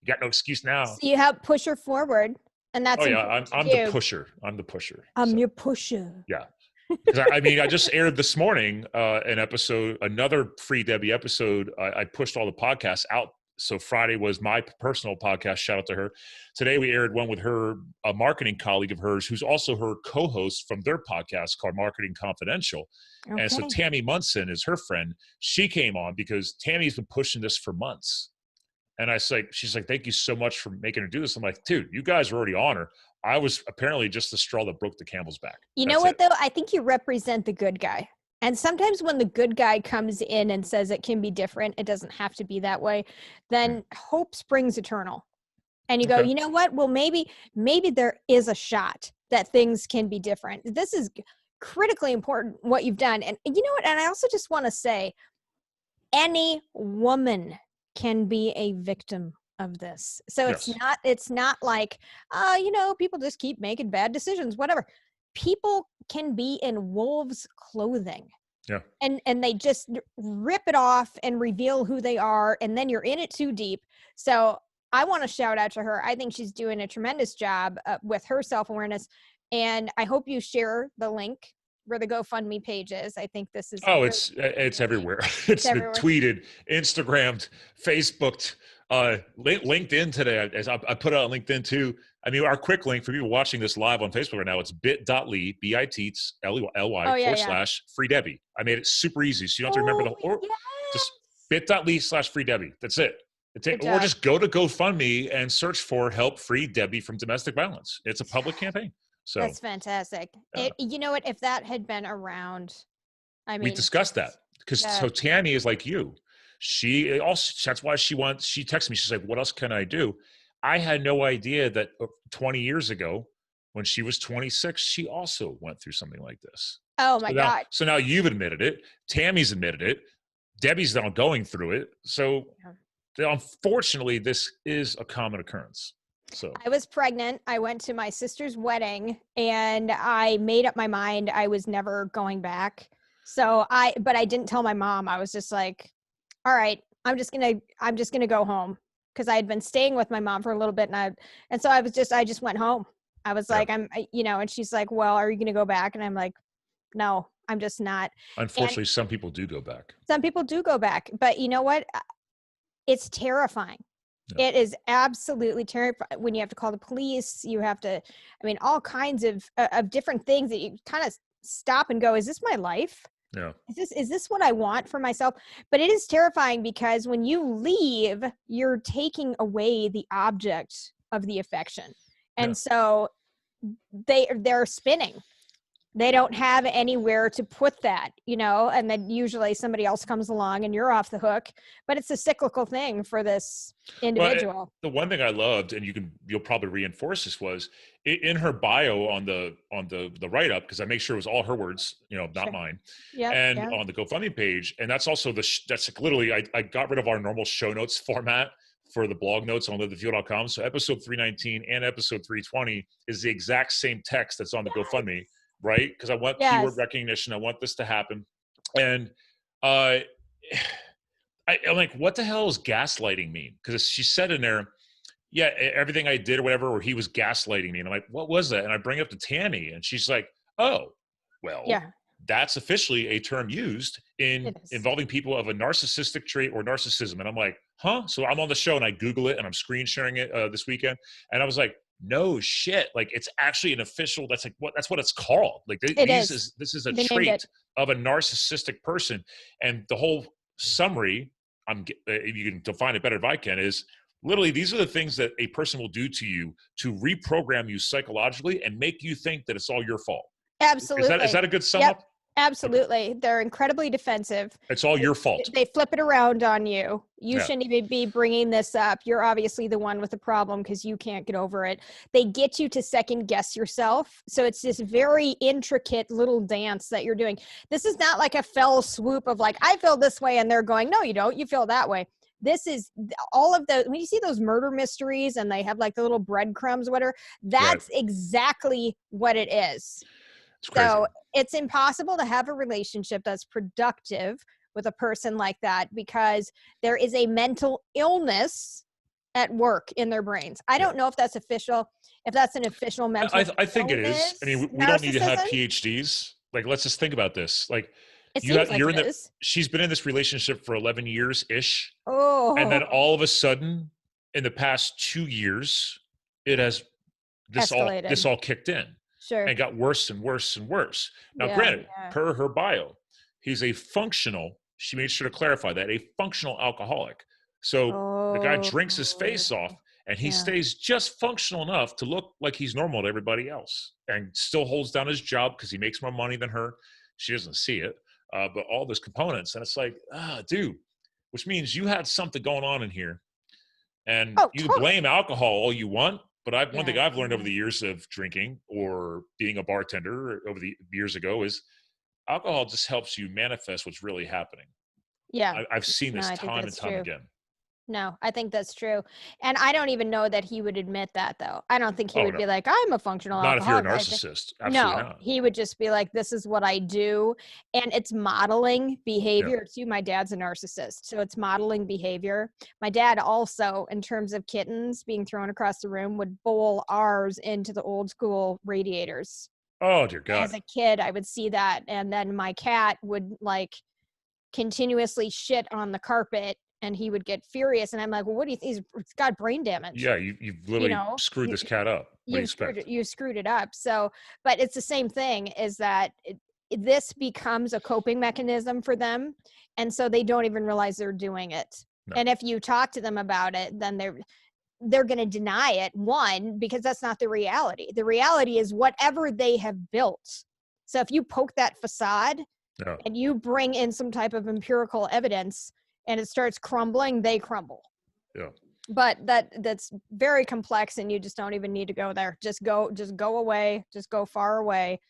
You got no excuse now. So you help push her forward, and that's I'm the pusher. I'm the pusher. I'm your pusher. Yeah. Because I mean, I just aired this morning another Free Debbie episode. I pushed all the podcasts out. So Friday was my personal podcast. Shout out to her. Today we aired one with her, a marketing colleague of hers, who's also her co-host from their podcast called Marketing Confidential. Okay. And so Tammy Munson is her friend. She came on because Tammy's been pushing this for months. And she's like, thank you so much for making her do this. I'm like, dude, you guys were already on her. I was apparently just the straw that broke the camel's back. You know what, though? I think you represent the good guy. And sometimes when the good guy comes in and says it can be different, it doesn't have to be that way, then hope springs eternal. And you go, you know what? Well, maybe there is a shot that things can be different. This is critically important, what you've done. And you know what? And I also just want to say, any woman can be a victim of this. So it's not like, people just keep making bad decisions, whatever. People can be in wolves' clothing. Yeah. And they just rip it off and reveal who they are, and then you're in it too deep. So I want to shout out to her. I think she's doing a tremendous job with her self-awareness, and I hope you share the link where the GoFundMe page is. I think this is it's everywhere. It's been tweeted, Instagrammed, Facebooked, LinkedIn today. I put it on LinkedIn too. I mean, our quick link for people watching this live on Facebook right now, it's bit.ly, bit.ly / free Debbie. I made it super easy. So you don't have to remember just bit.ly / free Debbie. That's it. Or just go to GoFundMe and search for help free Debbie from domestic violence. It's a public campaign. So that's fantastic. You know what? If that had been around, we discussed that because so Tammy is like you. That's why she texted me. She's like, what else can I do? I had no idea that 20 years ago when she was 26, she also went through something like this. Oh my God. So now you've admitted it. Tammy's admitted it. Debbie's now going through it. So unfortunately, this is a common occurrence. So I was pregnant. I went to my sister's wedding and I made up my mind I was never going back. But I didn't tell my mom. I was just like, all right, I'm just going to go home because I had been staying with my mom for a little bit. And so I just went home. I was like, and she's like, well, are you going to go back? And I'm like, no, I'm just not. Unfortunately, some people do go back. Some people do go back, but you know what? It's terrifying. Yeah. It is absolutely terrifying when you have to call the police. You have to, all kinds of different things that you kind of stop and go, is this my life? Yeah. Is this what I want for myself? But it is terrifying because when you leave, you're taking away the object of the affection. And so they're spinning. They don't have anywhere to put that, and then usually somebody else comes along and you're off the hook, but it's a cyclical thing for this individual. Well, the one thing I loved, and you'll probably reinforce this, was in her bio on the write-up, because I make sure it was all her words, not mine. And on the GoFundMe page, and that's also that's like literally, I got rid of our normal show notes format for the blog notes on livethefuel.com. So episode 319 and episode 320 is the exact same text that's on the GoFundMe. Right? Because I want keyword recognition. I want this to happen. And I'm like, what the hell does gaslighting mean? Because she said in there, everything I did or whatever, or he was gaslighting me. And I'm like, what was that? And I bring it up to Tammy, and she's like, oh, well, that's officially a term used in involving people of a narcissistic trait or narcissism. And I'm like, huh? So I'm on the show and I Google it and I'm screen sharing it this weekend. And I was like, no shit, like it's actually an official, that's what it's called. Like this is a trait of a narcissistic person. And the whole summary, you can define it better if I can, is literally these are the things that a person will do to you to reprogram you psychologically and make you think that it's all your fault. Absolutely. Is that a good sum up? Absolutely. They're incredibly defensive. It's all your fault. They flip it around on you. You shouldn't even be bringing this up. You're obviously the one with the problem because you can't get over it. They get you to second guess yourself. So it's this very intricate little dance that you're doing. This is not like a fell swoop of like, I feel this way. And they're going, no, you don't. You feel that way. This is all of the, when you see those murder mysteries and they have like the little breadcrumbs, whatever, that's exactly what it is. So it's impossible to have a relationship that's productive with a person like that because there is a mental illness at work in their brains. I don't know if that's official, if that's an official mental illness. I think it is. I mean, we don't need to have PhDs. Like, let's just think about this. Like, she's been in this relationship for 11 years-ish. Oh. And then all of a sudden, in the past 2 years, it has this all kicked in. Sure. And got worse and worse and worse. Now, granted, per her bio, he's a functional, she made sure to clarify that, a functional alcoholic. So the guy drinks his face off and he stays just functional enough to look like he's normal to everybody else and still holds down his job because he makes more money than her. She doesn't see it, but all those components. And it's like, dude, which means you had something going on in here. And you blame alcohol all you want. But one thing I've learned over the years of drinking or being a bartender over the years ago is alcohol just helps you manifest what's really happening. Yeah. I've seen this time and time again. No, I think that's true. And I don't even know that he would admit that, though. I don't think he would be like, I'm a functional alcoholic. Not if you're a narcissist. Absolutely not. He would just be like, this is what I do. And it's modeling behavior too. My dad's a narcissist. So it's modeling behavior. My dad also, in terms of kittens being thrown across the room, would bowl ours into the old school radiators. Oh, dear God. As a kid, I would see that. And then my cat would like continuously shit on the carpet. And he would get furious. And I'm like, well, what do you think? He's got brain damage. Yeah, you've literally screwed this cat up. You screwed it up. So, but it's the same thing is that this becomes a coping mechanism for them. And so they don't even realize they're doing it. No. And if you talk to them about it, then they're going to deny it. One, because that's not the reality. The reality is whatever they have built. So if you poke that facade and you bring in some type of empirical evidence, and it starts crumbling, they crumble. Yeah. But that's very complex and you just don't even need to go there. Just go away, just go far away.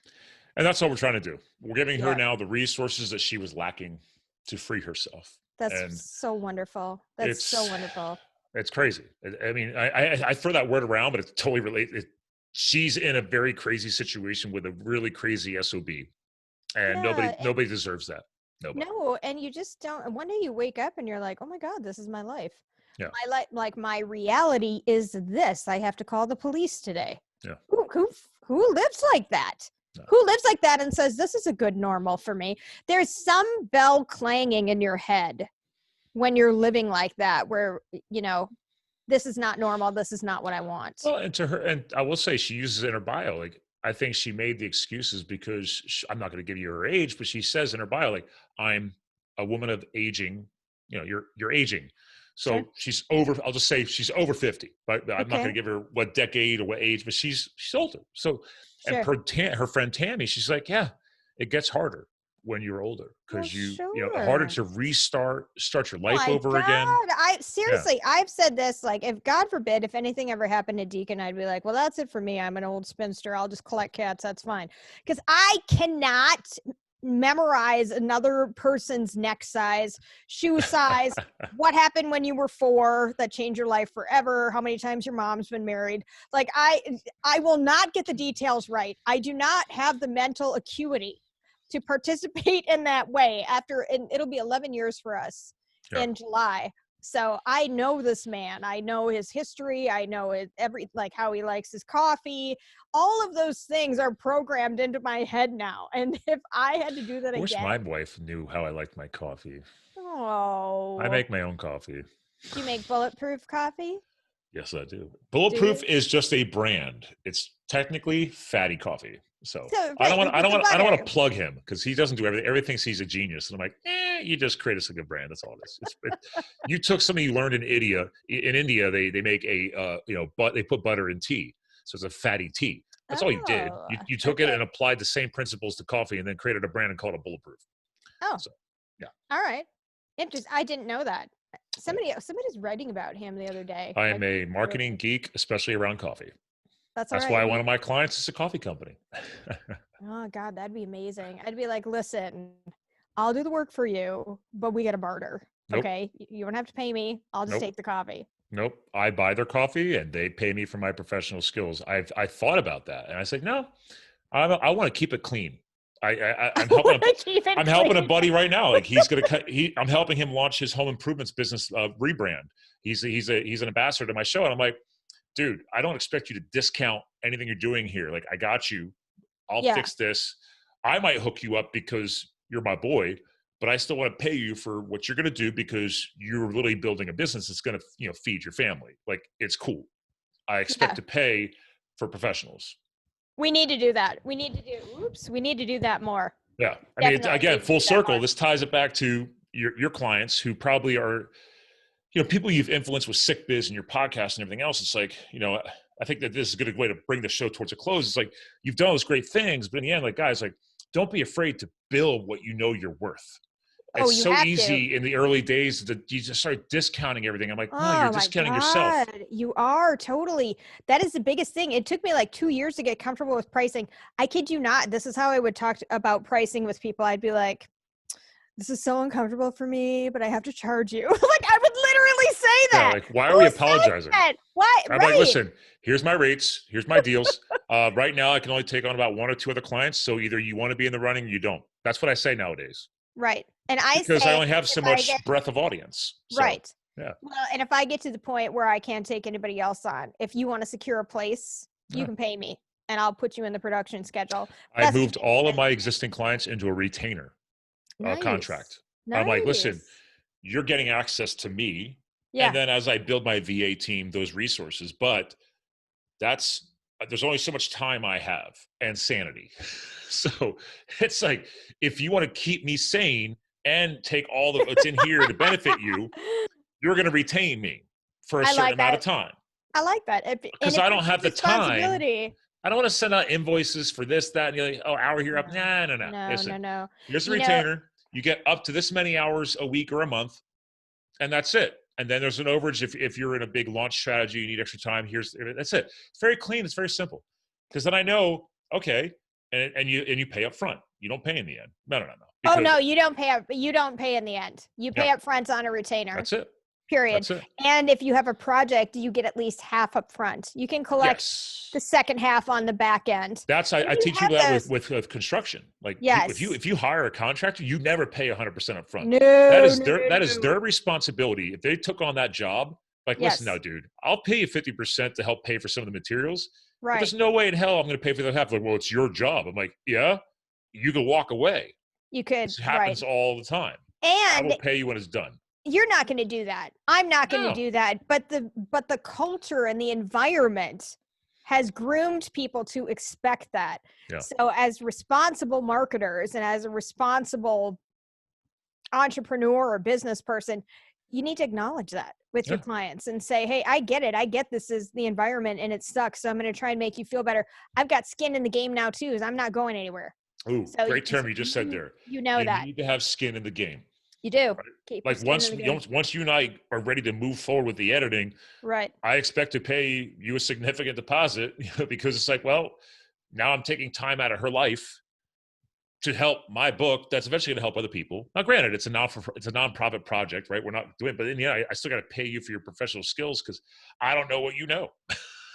And that's what we're trying to do. We're giving her now the resources that she was lacking to free herself. That's so wonderful. That's so wonderful. It's crazy. I mean, I throw that word around, but it's totally related. She's in a very crazy situation with a really crazy SOB. And nobody deserves that. Nobody. No, and you just don't. One day you wake up and you're like, "Oh my God, this is my life. Yeah. My life, like my reality is this. I have to call the police today." Yeah. Who lives like that? No. Who lives like that and says this is a good normal for me? There's some bell clanging in your head when you're living like that, where this is not normal. This is not what I want. Well, and to her, and I will say, she uses in her bio like, I think she made the excuses because I'm not going to give you her age, but she says in her bio, like, I'm a woman of aging, you're aging. So Sure. she's over, I'll just say she's over 50, but I'm not going to give her what decade or what age, but she's older. So, sure. and her friend Tammy, she's like, yeah, it gets harder when you're older because harder to start your life over again. Seriously, I've said this, like, if God forbid, if anything ever happened to Deacon, I'd be like, well, that's it for me. I'm an old spinster. I'll just collect cats. That's fine. Because I cannot memorize another person's neck size, shoe size, what happened when you were 4 that changed your life forever, how many times your mom's been married. Like, I will not get the details right. I do not have the mental acuity to participate in that way and it'll be 11 years for us in July. So I know this man. I know his history. I know how he likes his coffee. All of those things are programmed into my head now. And if I had to do that again. I wish my wife knew how I liked my coffee. Oh. I make my own coffee. Do you make bulletproof coffee? Yes, I do. Bulletproof is just a brand. It's technically fatty coffee. So I don't want to plug him because he doesn't do everything. Everything thinks he's a genius. And I'm like, you just create us a good brand. That's all it is. You took something you learned in India. In India, they make they put butter in tea. So it's a fatty tea. That's all you did. You took it and applied the same principles to coffee and then created a brand and called it Bulletproof. Oh, so, yeah. All right. Interesting. I didn't know that. Somebody's writing about him the other day. I am a marketing geek, especially around coffee. That's why one of my clients is a coffee company. Oh God, that'd be amazing. I'd be like, listen, I'll do the work for you, but we get a barter. Nope. Okay. You don't have to pay me. I'll just take the coffee. Nope. I buy their coffee and they pay me for my professional skills. I thought about that and I said, no, I want to keep it clean. I'm helping a buddy right now. Like I'm helping him launch his home improvements business rebrand. He's an ambassador to my show. And I'm like, dude, I don't expect you to discount anything you're doing here. Like, I got you. I'll fix this. I might hook you up because you're my boy, but I still want to pay you for what you're going to do because you're really building a business that's going to, feed your family. Like, it's cool. I expect to pay for professionals. We need to do that. We need to do that more. Yeah. I mean, again, full circle, this ties it back to your clients who probably are, people you've influenced with Sick Biz and your podcast and everything else. It's like, I think that this is a good way to bring the show towards a close. It's like, you've done all those great things, but in the end, like, guys, like, don't be afraid to build what you know you're worth. It's so easy in the early days that you just start discounting everything. I'm like, no, you're discounting yourself. You are totally. That is the biggest thing. It took me like 2 years to get comfortable with pricing. I kid you not. This is how I would talk about pricing with people. I'd be like, this is so uncomfortable for me, but I have to charge you. Like, I would literally say that. Yeah, like, why are we apologizing? What? I'm like, listen, here's my rates. Here's my deals. Right now, I can only take on about 1 or 2 other clients. So either you want to be in the running, or you don't. That's what I say nowadays. Right. And because I only have so much breadth of audience. So, right. Yeah. Well, and if I get to the point where I can't take anybody else on, if you want to secure a place, you can pay me and I'll put you in the production schedule. I moved all of my existing clients into a retainer contract. Nice. I'm like, listen, you're getting access to me. Yeah. And then as I build my VA team, those resources, but there's only so much time I have and sanity. So it's like, if you want to keep me sane and take all of what's in here to benefit you, you're going to retain me for a certain amount of time. I like that. Because I don't have the time. I don't want to send out invoices for this, that, and you're like, hour here up. No. Listen, no. Here's a retainer. You get up to this many hours a week or a month, and that's it. And then there's an overage if you're in a big launch strategy, you need extra time. That's it. It's very clean. It's very simple. Because then I know, okay, and you pay up front. You don't pay in the end. No. Oh no, you don't pay up. You don't pay in the end. You pay up front on a retainer. That's it. Period. That's it. And if you have a project, you get at least half up front. You can collect the second half on the back end. That's I teach people that with construction. Like, if you hire a contractor, you never pay 100% up front. No, that is their responsibility. If they took on that job, like, listen now, dude, I'll pay you 50% to help pay for some of the materials. Right. But there's no way in hell I'm going to pay for the half. Like, well, it's your job. I'm like, yeah, you can walk away. You could. This happens all the time. And I will pay you when it's done. You're not going to do that. I'm not going to do that. But the culture and the environment has groomed people to expect that. Yeah. So as responsible marketers and as a responsible entrepreneur or business person, you need to acknowledge that with your clients and say, hey, I get it. I get this is the environment and it sucks. So I'm going to try and make you feel better. I've got skin in the game now too, is I'm not going anywhere. Ooh, so great term you just said there. You know that. You need to have skin in the game. You do. Right? Like once you and I are ready to move forward with the editing, right? I expect to pay you a significant deposit because it's like, well, now I'm taking time out of her life to help my book that's eventually going to help other people. Now, granted, it's a nonprofit project, right? We're not doing it, but in the end, I still got to pay you for your professional skills because I don't know what you know.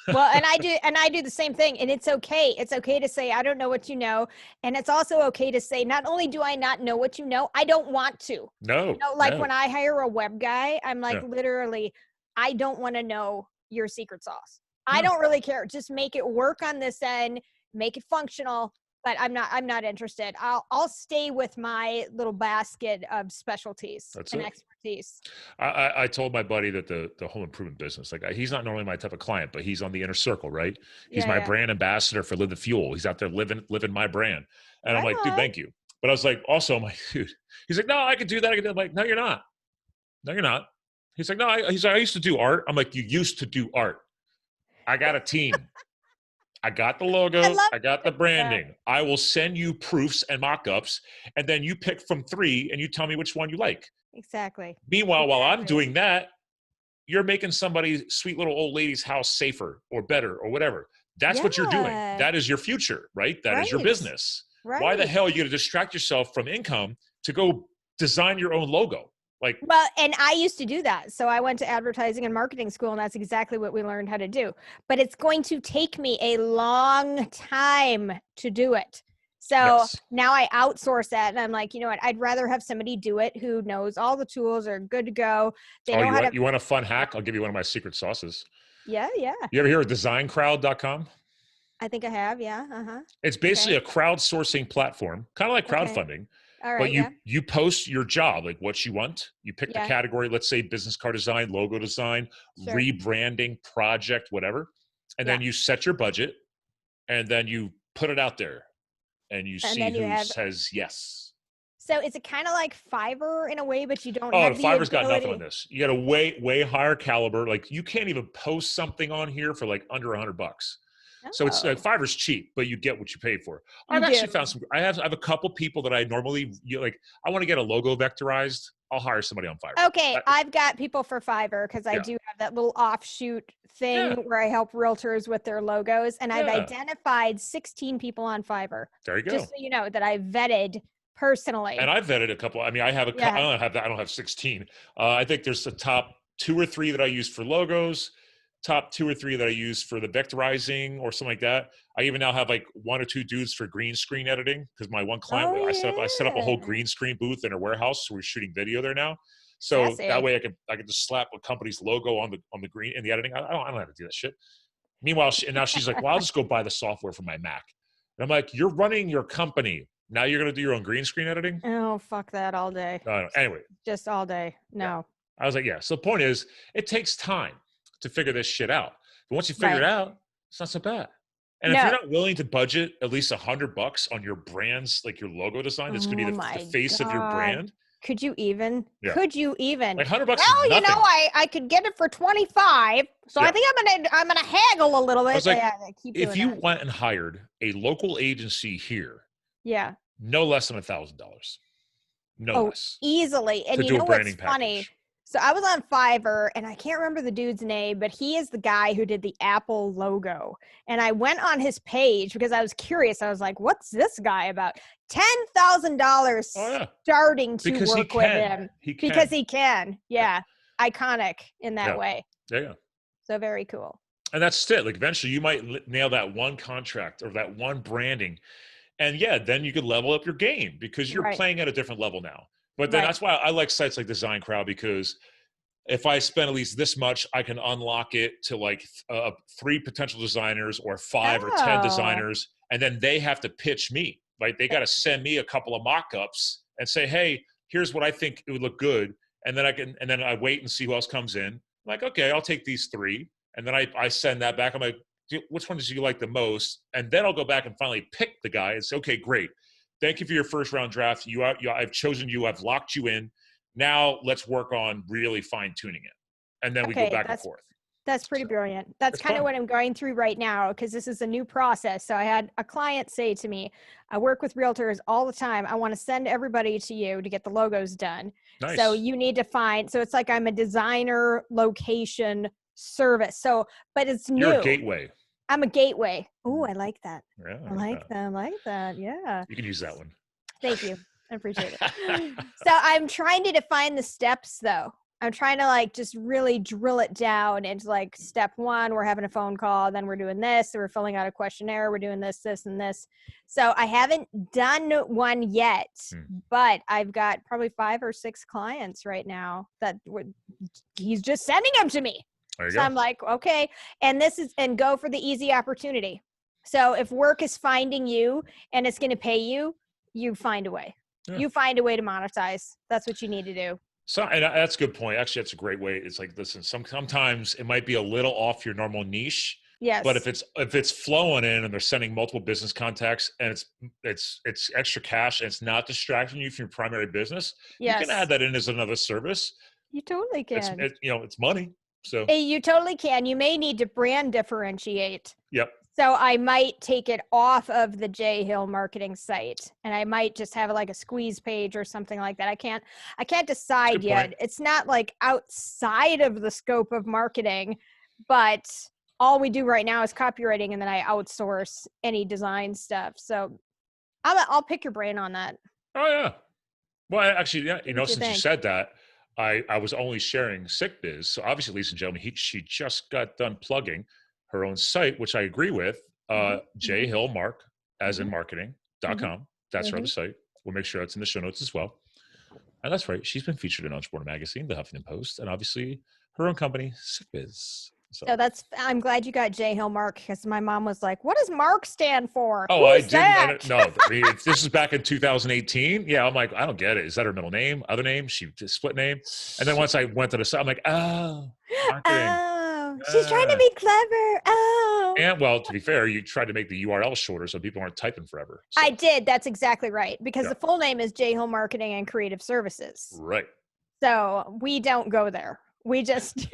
Well, and I do the same thing, and it's okay. It's okay to say, I don't know what you know. And it's also okay to say, not only do I not know what you know, I don't want to. No. When I hire a web guy, I'm like, literally, I don't want to know your secret sauce. I don't really care. Just make it work on this end, make it functional. But I'm not interested. I'll stay with my little basket of specialties expertise. I told my buddy that the home improvement business, like he's not normally my type of client, but he's on the inner circle, right? He's my brand ambassador for Live the Fuel. He's out there living my brand. And I'm like, dude, thank you. But I was like, also, I'm like, dude, he's like, no, I could do that. I'm like, no, you're not. No, you're not. He's like, no, I used to do art. I'm like, you used to do art. I got a team. I got the logo. I got the branding. Yeah. I will send you proofs and mock-ups, and then you pick from 3 and you tell me which one you like. Exactly. Meanwhile, while I'm doing that, you're making somebody's sweet little old lady's house safer or better or whatever. That's what you're doing. That is your future, right? That is your business. Right. Why the hell are you going to distract yourself from income to go design your own logo? Well, and I used to do that. So I went to advertising and marketing school, and that's exactly what we learned how to do. But it's going to take me a long time to do it. So now I outsource that, and I'm like, you know what? I'd rather have somebody do it who knows all the tools, are good to go. They know how to. You want a fun hack? I'll give you one of my secret sauces. Yeah. You ever hear of designcrowd.com? I think I have. Yeah. It's basically a crowdsourcing platform, kind of like crowdfunding. All right, but you post your job, like what you want. You pick the category, let's say business card design, logo design, rebranding, project, whatever. And then you set your budget, and then you put it out there, and you see who says yes. So is it kind of like Fiverr in a way, but you don't have the Fiverr's got nothing on this. You got a way higher caliber. Like you can't even post something on here for like under $100. So it's like Fiverr's cheap, but you get what you pay for. I've actually found some. I have a couple people that I normally I want to get a logo vectorized. I'll hire somebody on Fiverr. Okay, I've got people for Fiverr because I do have that little offshoot thing where I help realtors with their logos, and I've identified 16 people on Fiverr. There you go. Just so you know that I vetted personally. And I've vetted a couple. I mean, I have a. I don't have that. I don't have 16. I think there's the top 2 or 3 that I use for logos. Top 2 or 3 that I use for the vectorizing or something like that. I even now have like 1 or 2 dudes for green screen editing because my one client, I set up a whole green screen booth in her warehouse, so we're shooting video there now. So that way I can just slap a company's logo on the green in the editing. I don't know how to do that shit. Meanwhile, now she's like, well, I'll just go buy the software for my Mac. And I'm like, you're running your company. Now you're going to do your own green screen editing? Oh, fuck that all day. Anyway. Just all day. No. I was like, so the point is, it takes time to figure this shit out. But once you figure it out, it's not so bad. And if you're not willing to budget at least $100 on your brand's, like your logo design, that's going to be the face of your brand. Could you even? Yeah. Could you even? Like $100 well, is nothing. I could get it for 25. So I think I'm gonna haggle a little bit. I was like, if you went and hired a local agency here, no less than $1,000. No less. Easily. And you know what's funny? So I was on Fiverr, and I can't remember the dude's name, but he is the guy who did the Apple logo. And I went on his page because I was curious. I was like, what's this guy about? $10,000 starting to work with him. Because he can. Yeah. Iconic in that way. Yeah. So very cool. And that's it. Like eventually you might nail that one contract or that one branding. And then you could level up your game because you're playing at a different level now. But then that's why I like sites like Design Crowd, because if I spend at least this much, I can unlock it to like 3 potential designers or 5 or 10 designers. And then they have to pitch me, right? They got to send me a couple of mock-ups and say, hey, here's what I think it would look good. And then I wait and see who else comes in. I'm like, okay, I'll take these 3. And then I send that back. I'm like, which one did you like the most? And then I'll go back and finally pick the guy and say, okay, great. Thank you for your first round draft. I've chosen you. I've locked you in. Now let's work on really fine tuning it. And then we go back and forth. That's pretty brilliant. That's kind of what I'm going through right now, because this is a new process. So I had a client say to me, I work with realtors all the time. I want to send everybody to you to get the logos done. Nice. So you need to so it's like I'm a designer location service. So, but it's new. You're a gateway. I'm a gateway. Oh, I like that. Yeah, I like that. Yeah. You can use that one. Thank you. I appreciate it. So I'm trying to define the steps though. I'm trying to like just really drill it down into like step one, we're having a phone call, then we're doing this, so we're filling out a questionnaire, we're doing this, this, and this. So I haven't done one yet, but I've got probably 5 or 6 clients right now that he's just sending them to me. So I'm like, okay, and go for the easy opportunity. So if work is finding you and it's going to pay you, you find a way. Yeah. You find a way to monetize. That's what you need to do. So, and that's a good point. Actually, that's a great way. It's like, listen, sometimes it might be a little off your normal niche. Yes. But if it's flowing in and they're sending multiple business contacts and it's extra cash and it's not distracting you from your primary business, you can add that in as another service. You totally can. It's money. So you totally can. You may need to brand differentiate. Yep. So I might take it off of the J Hill marketing site and I might just have like a squeeze page or something like that. I can't decide yet. It's not like outside of the scope of marketing, but all we do right now is copywriting and then I outsource any design stuff. So I'll pick your brain on that. Oh yeah. Well, actually, yeah, since you said that, I was only sharing SickBiz. So obviously, ladies and gentlemen, she just got done plugging her own site, which I agree with, J Hill Mark, as in marketing.com. That's her other site. We'll make sure that's in the show notes as well. And that's right. She's been featured in Entrepreneur Magazine, the Huffington Post, and obviously her own company, SickBiz. So I'm glad you got J Hill Mark, because my mom was like, what does Mark stand for? Oh, I didn't. No, this is back in 2018. Yeah. I'm like, I don't get it. Is that her middle name, other name? She split name. And then once I went to the site, I'm like, oh, marketing. She's trying to be clever. Oh. And well, to be fair, you tried to make the URL shorter so people aren't typing forever. So. I did. That's exactly right. Because the full name is J Hill Marketing and Creative Services. Right. So we don't go there. We just,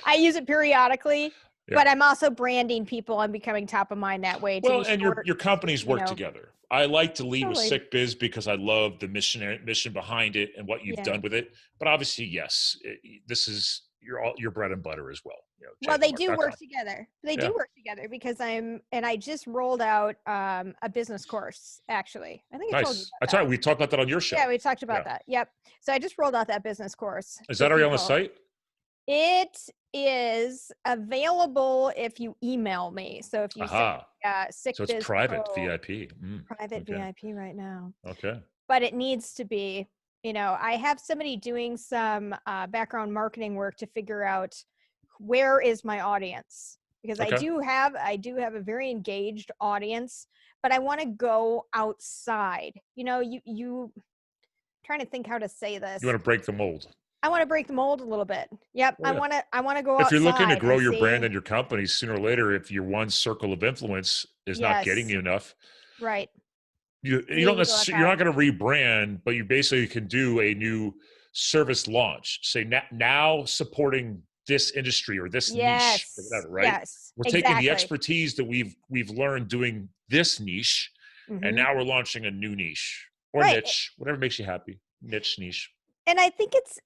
I use it periodically, but I'm also branding people and becoming top of mind that way. Well, and your companies work together. I like to lead with SickBiz because I love the mission behind it and what you've done with it. But obviously, yes, this is your bread and butter as well. Well, they do work together. They do work together because I just rolled out a business course, actually. I think I told you about That's right. We talked about that on your show. Yeah, we talked about that. Yep. So I just rolled out that business course. Is that already on the site? It is available if you email me. So if you say SickBiz, so it's private VIP. Private VIP right now. Okay. But it needs to be, I have somebody doing some background marketing work to figure out where is my audience, because I do have a very engaged audience, but I want to go outside. You trying to think how to say this. You want to break the mold. I want to break the mold a little bit. Yep. I want to go outside. If you're looking to grow your brand and your company, sooner or later, if your one circle of influence is not getting you enough, right. You're not going to rebrand, but you basically can do a new service launch. Say now supporting this industry or this niche or whatever, right? Yes. We're taking the expertise that we've learned doing this niche, and now we're launching a new niche or niche, whatever makes you happy. Niche. And I think it's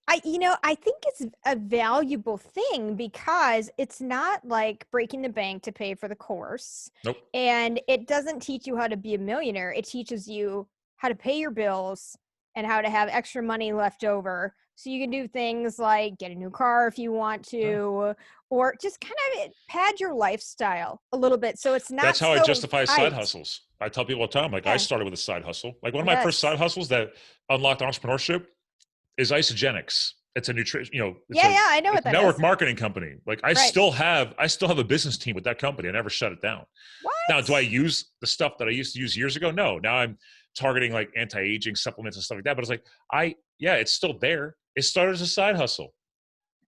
a valuable thing because it's not like breaking the bank to pay for the course. Nope. And it doesn't teach you how to be a millionaire. It teaches you how to pay your bills and how to have extra money left over. So you can do things like get a new car if you want to, or just kind of pad your lifestyle a little bit. So it's not. That's how I justify side hustles. I tell people all the time, like I started with a side hustle. Like one of my first side hustles that unlocked entrepreneurship is Isogenics. It's a nutrition, I know what that is. Network marketing company. Like I still have a business team with that company. I never shut it down. What? Now, do I use the stuff that I used to use years ago? No. Now I'm targeting like anti-aging supplements and stuff like that. But it's like, it's still there. It started as a side hustle.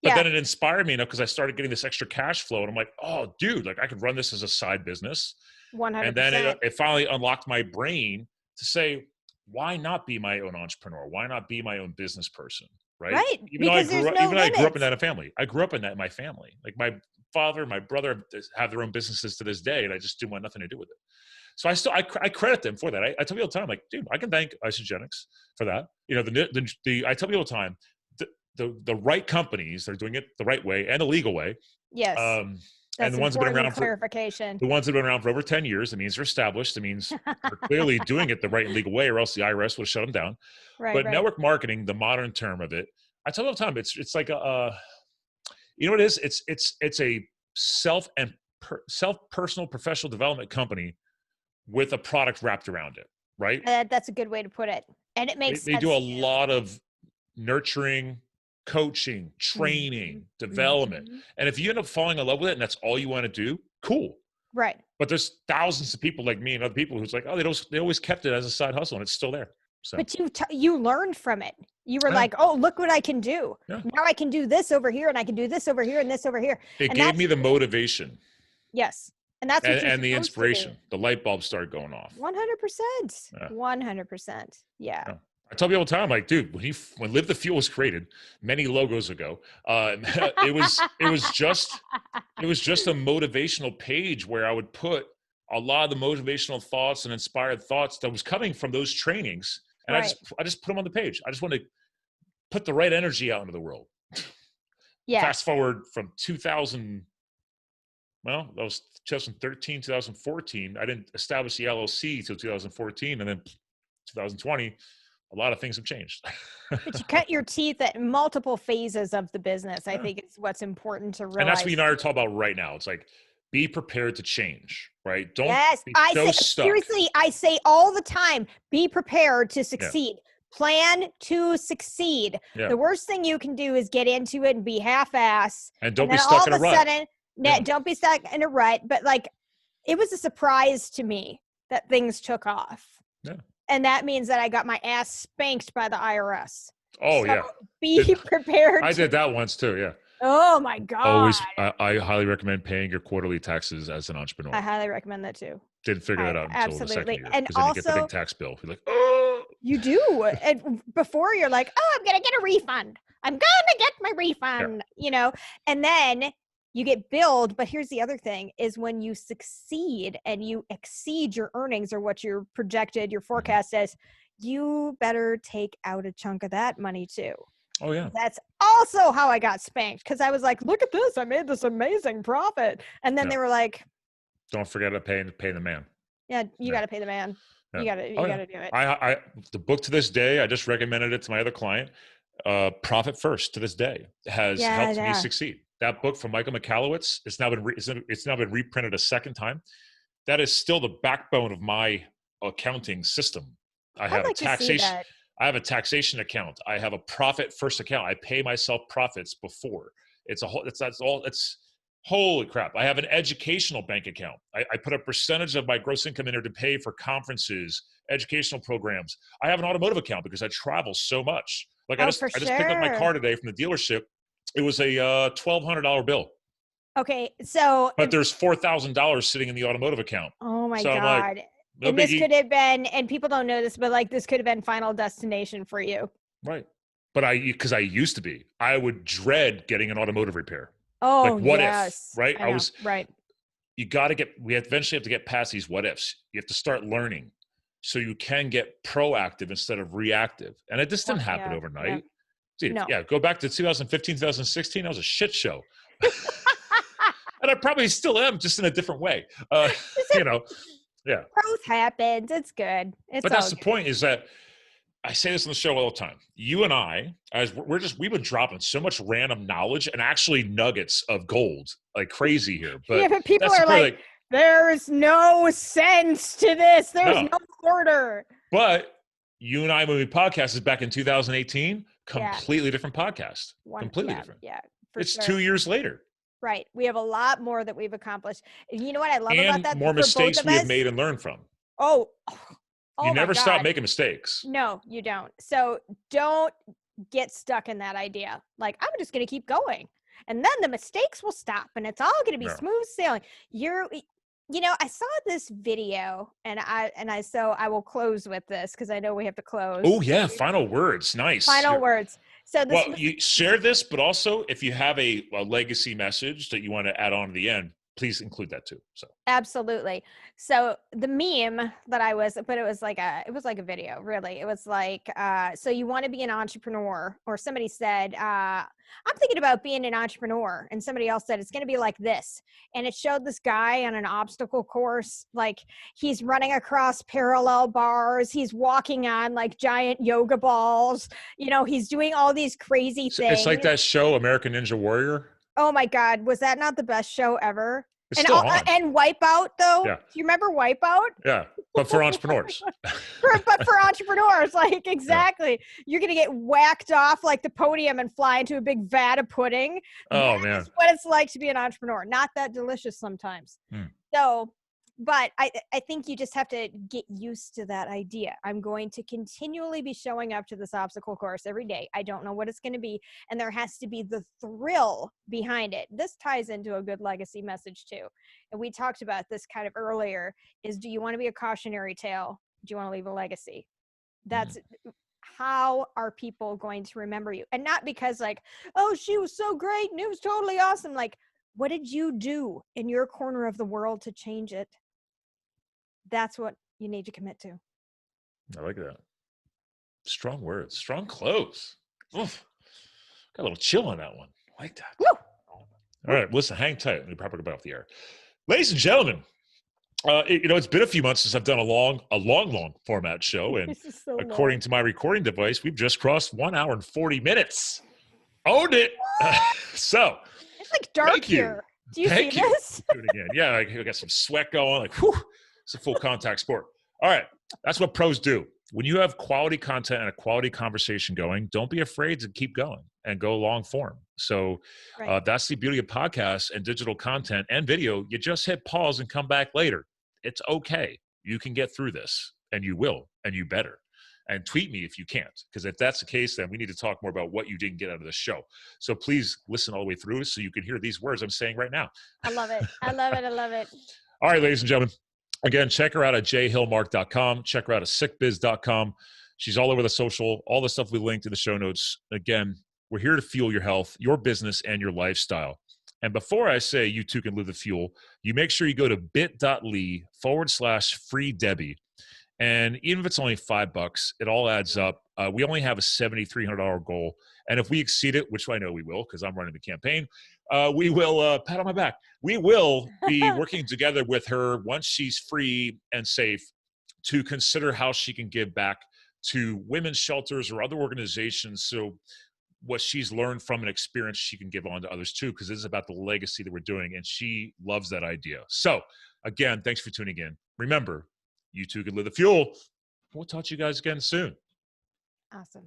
But then it inspired me enough because I started getting this extra cash flow, and I'm like, oh, dude, like I could run this as a side business. 100%. And then it finally unlocked my brain to say, why not be my own entrepreneur? Why not be my own business person? Right. Right. Even though I grew up in that family. I grew up in that in my family. Like my father, my brother have their own businesses to this day, and I just didn't want nothing to do with it. So I credit them for that. I tell people all the time, like, dude, I can thank Isogenics for that. You know, I tell people all the time, the right companies that are doing it the right way and the legal way. Yes. And the ones that have been around clarification. The ones that have been around for over 10 years, it means they're established. It means they're clearly doing it the right and legal way, or else the IRS would shut them down. Right, but network marketing, the modern term of it, I tell them all the time, it's like you know what it is? It's a personal professional development company with a product wrapped around it, right? That's a good way to put it. And it makes sense. They do a lot of nurturing, coaching, training, development. And if you end up falling in love with it and that's all you want to do, cool. Right. But there's thousands of people like me and other people who's like, oh, they always kept it as a side hustle and it's still there. So. But you learned from it. You were like, oh, look what I can do. Yeah. Now I can do this over here, and I can do this over here and this over here. It gave me the motivation. Yes. And that's what and the inspiration. The light bulb started going off. 100%. 100%. Yeah. I tell people all the time, like, dude, when Live the Fuel was created many logos ago, it was just a motivational page where I would put a lot of the motivational thoughts and inspired thoughts that was coming from those trainings, and I just put them on the page. I just want to put the right energy out into the world. Yeah. Fast forward from 2000. Well, that was 2013, 2014. I didn't establish the LLC till 2014, and then 2020. A lot of things have changed. But you cut your teeth at multiple phases of the business. I think it's what's important to realize. And that's what you and I are talking about right now. It's like, be prepared to change, right? Don't be stuck. Seriously, I say all the time, be prepared to succeed. Yeah. Plan to succeed. Yeah. The worst thing you can do is get into it and be half-ass. And don't be stuck in a rut. Don't be stuck in a rut. But like, it was a surprise to me that things took off. Yeah. And that means that I got my ass spanked by the IRS. Oh, so be prepared. I did that once too, yeah. Oh, my God. Always, I highly recommend paying your quarterly taxes as an entrepreneur. I highly recommend that too. Didn't figure that out until the second year. And then you get the big tax bill. You're like, oh. You do. And before you're like, oh, I'm going to get a refund. I'm going to get my refund, you know. And then you get billed. But here's the other thing is when you succeed and you exceed your earnings or what your projected, your forecast is, you better take out a chunk of that money too. Oh, yeah. That's also how I got spanked because I was like, look at this. I made this amazing profit. And then they were like, don't forget to pay the man. Yeah, you got to pay the man. Yeah. You got to do it. The book to this day, I just recommended it to my other client. Profit First to this day has helped me succeed. That book from Michael Michalowicz, it's now been reprinted a second time. That is still the backbone of my accounting system. I have a taxation account. I have a profit first account. I pay myself profits before. Holy crap. I have an educational bank account. I put a percentage of my gross income in there to pay for conferences, educational programs. I have an automotive account because I travel so much. Like I just picked up my car today from the dealership. It was a $1,200 bill. Okay, so but there's $4,000 sitting in the automotive account. Oh my God. Like, no and biggie. This could have been, and people don't know this, but like this could have been Final Destination for you. Right. But because I used to be, I would dread getting an automotive repair. Oh, like what if, right? I was right. We eventually have to get past these what ifs. You have to start learning so you can get proactive instead of reactive. And it just didn't happen overnight. Yeah. Dude, go back to 2015, 2016. That was a shit show. And I probably still am, just in a different way. You know, yeah. Growth happens. It's good. But that's the point is that I say this on the show all the time. You and I, we've been dropping so much random knowledge and actually nuggets of gold like crazy here. But people are like, there's no sense to this. There's no order. But you and I, when we podcasted back in 2018, completely different podcast. Completely different. Yeah. It's 2 years later. Right. We have a lot more that we've accomplished. And you know what I love about that? More mistakes we have made and learned from. Oh, you never stop making mistakes. No, you don't. So don't get stuck in that idea. Like, I'm just going to keep going. And then the mistakes will stop and it's all going to be smooth sailing. I saw this video and I will close with this because I know we have to close. Oh yeah. Final words. Nice. Final words. So you share this, but also if you have a legacy message that you want to add on to the end, please include that too. So absolutely. So the meme that it was like a video, really. It was like, so you want to be an entrepreneur, or somebody said, I'm thinking about being an entrepreneur. And somebody else said, it's going to be like this. And it showed this guy on an obstacle course. Like, he's running across parallel bars. He's walking on like giant yoga balls. He's doing all these crazy things. It's like that show, American Ninja Warrior. Oh my God. Was that not the best show ever? It's still on. And Wipeout, though. Yeah. Do you remember Wipeout? Yeah, but for entrepreneurs. but for entrepreneurs, like, exactly. Yeah. You're going to get whacked off like the podium and fly into a big vat of pudding. Oh, man. That's what it's like to be an entrepreneur. Not that delicious sometimes. So, but I think you just have to get used to that idea. I'm going to continually be showing up to this obstacle course every day. I don't know what it's going to be. And there has to be the thrill behind it. This ties into a good legacy message too. And we talked about this kind of earlier, is, do you want to be a cautionary tale? Do you want to leave a legacy? That's how are people going to remember you? And not because like, oh, she was so great and it was totally awesome. Like, what did you do in your corner of the world to change it? That's what you need to commit to. I like that. Strong words. Strong close. Oof. Got a little chill on that one. I like that. Woo! All right. Listen, hang tight. Let me probably go off the air. Ladies and gentlemen, it's been a few months since I've done a long format show. And so according to my recording device, we've just crossed 1 hour and 40 minutes. Owned it. So it's like dark here. Do you see this? Do it again. Yeah. I got some sweat going. Like, whew. It's a full contact sport. All right. That's what pros do. When you have quality content and a quality conversation going, don't be afraid to keep going and go long form. So that's the beauty of podcasts and digital content and video. You just hit pause and come back later. It's okay. You can get through this, and you will, and you better. And tweet me if you can't, because if that's the case, then we need to talk more about what you didn't get out of the show. So please listen all the way through so you can hear these words I'm saying right now. I love it. I love it. I love it. All right, ladies and gentlemen. Again, check her out at jhillmark.com. Check her out at sickbiz.com. She's all over the social, all the stuff we linked in the show notes. Again, we're here to fuel your health, your business, and your lifestyle. And before I say you too can live the fuel, you make sure you go to bit.ly/free Debbie. And even if it's only $5, it all adds up. We only have a $7,300 goal. And if we exceed it, which I know we will because I'm running the campaign, we will, pat on my back, we will be working together with her once she's free and safe to consider how she can give back to women's shelters or other organizations. So what she's learned from an experience, she can give on to others too, because this is about the legacy that we're doing. And she loves that idea. So again, thanks for tuning in. Remember, you too can live the fuel. We'll talk to you guys again soon. Awesome.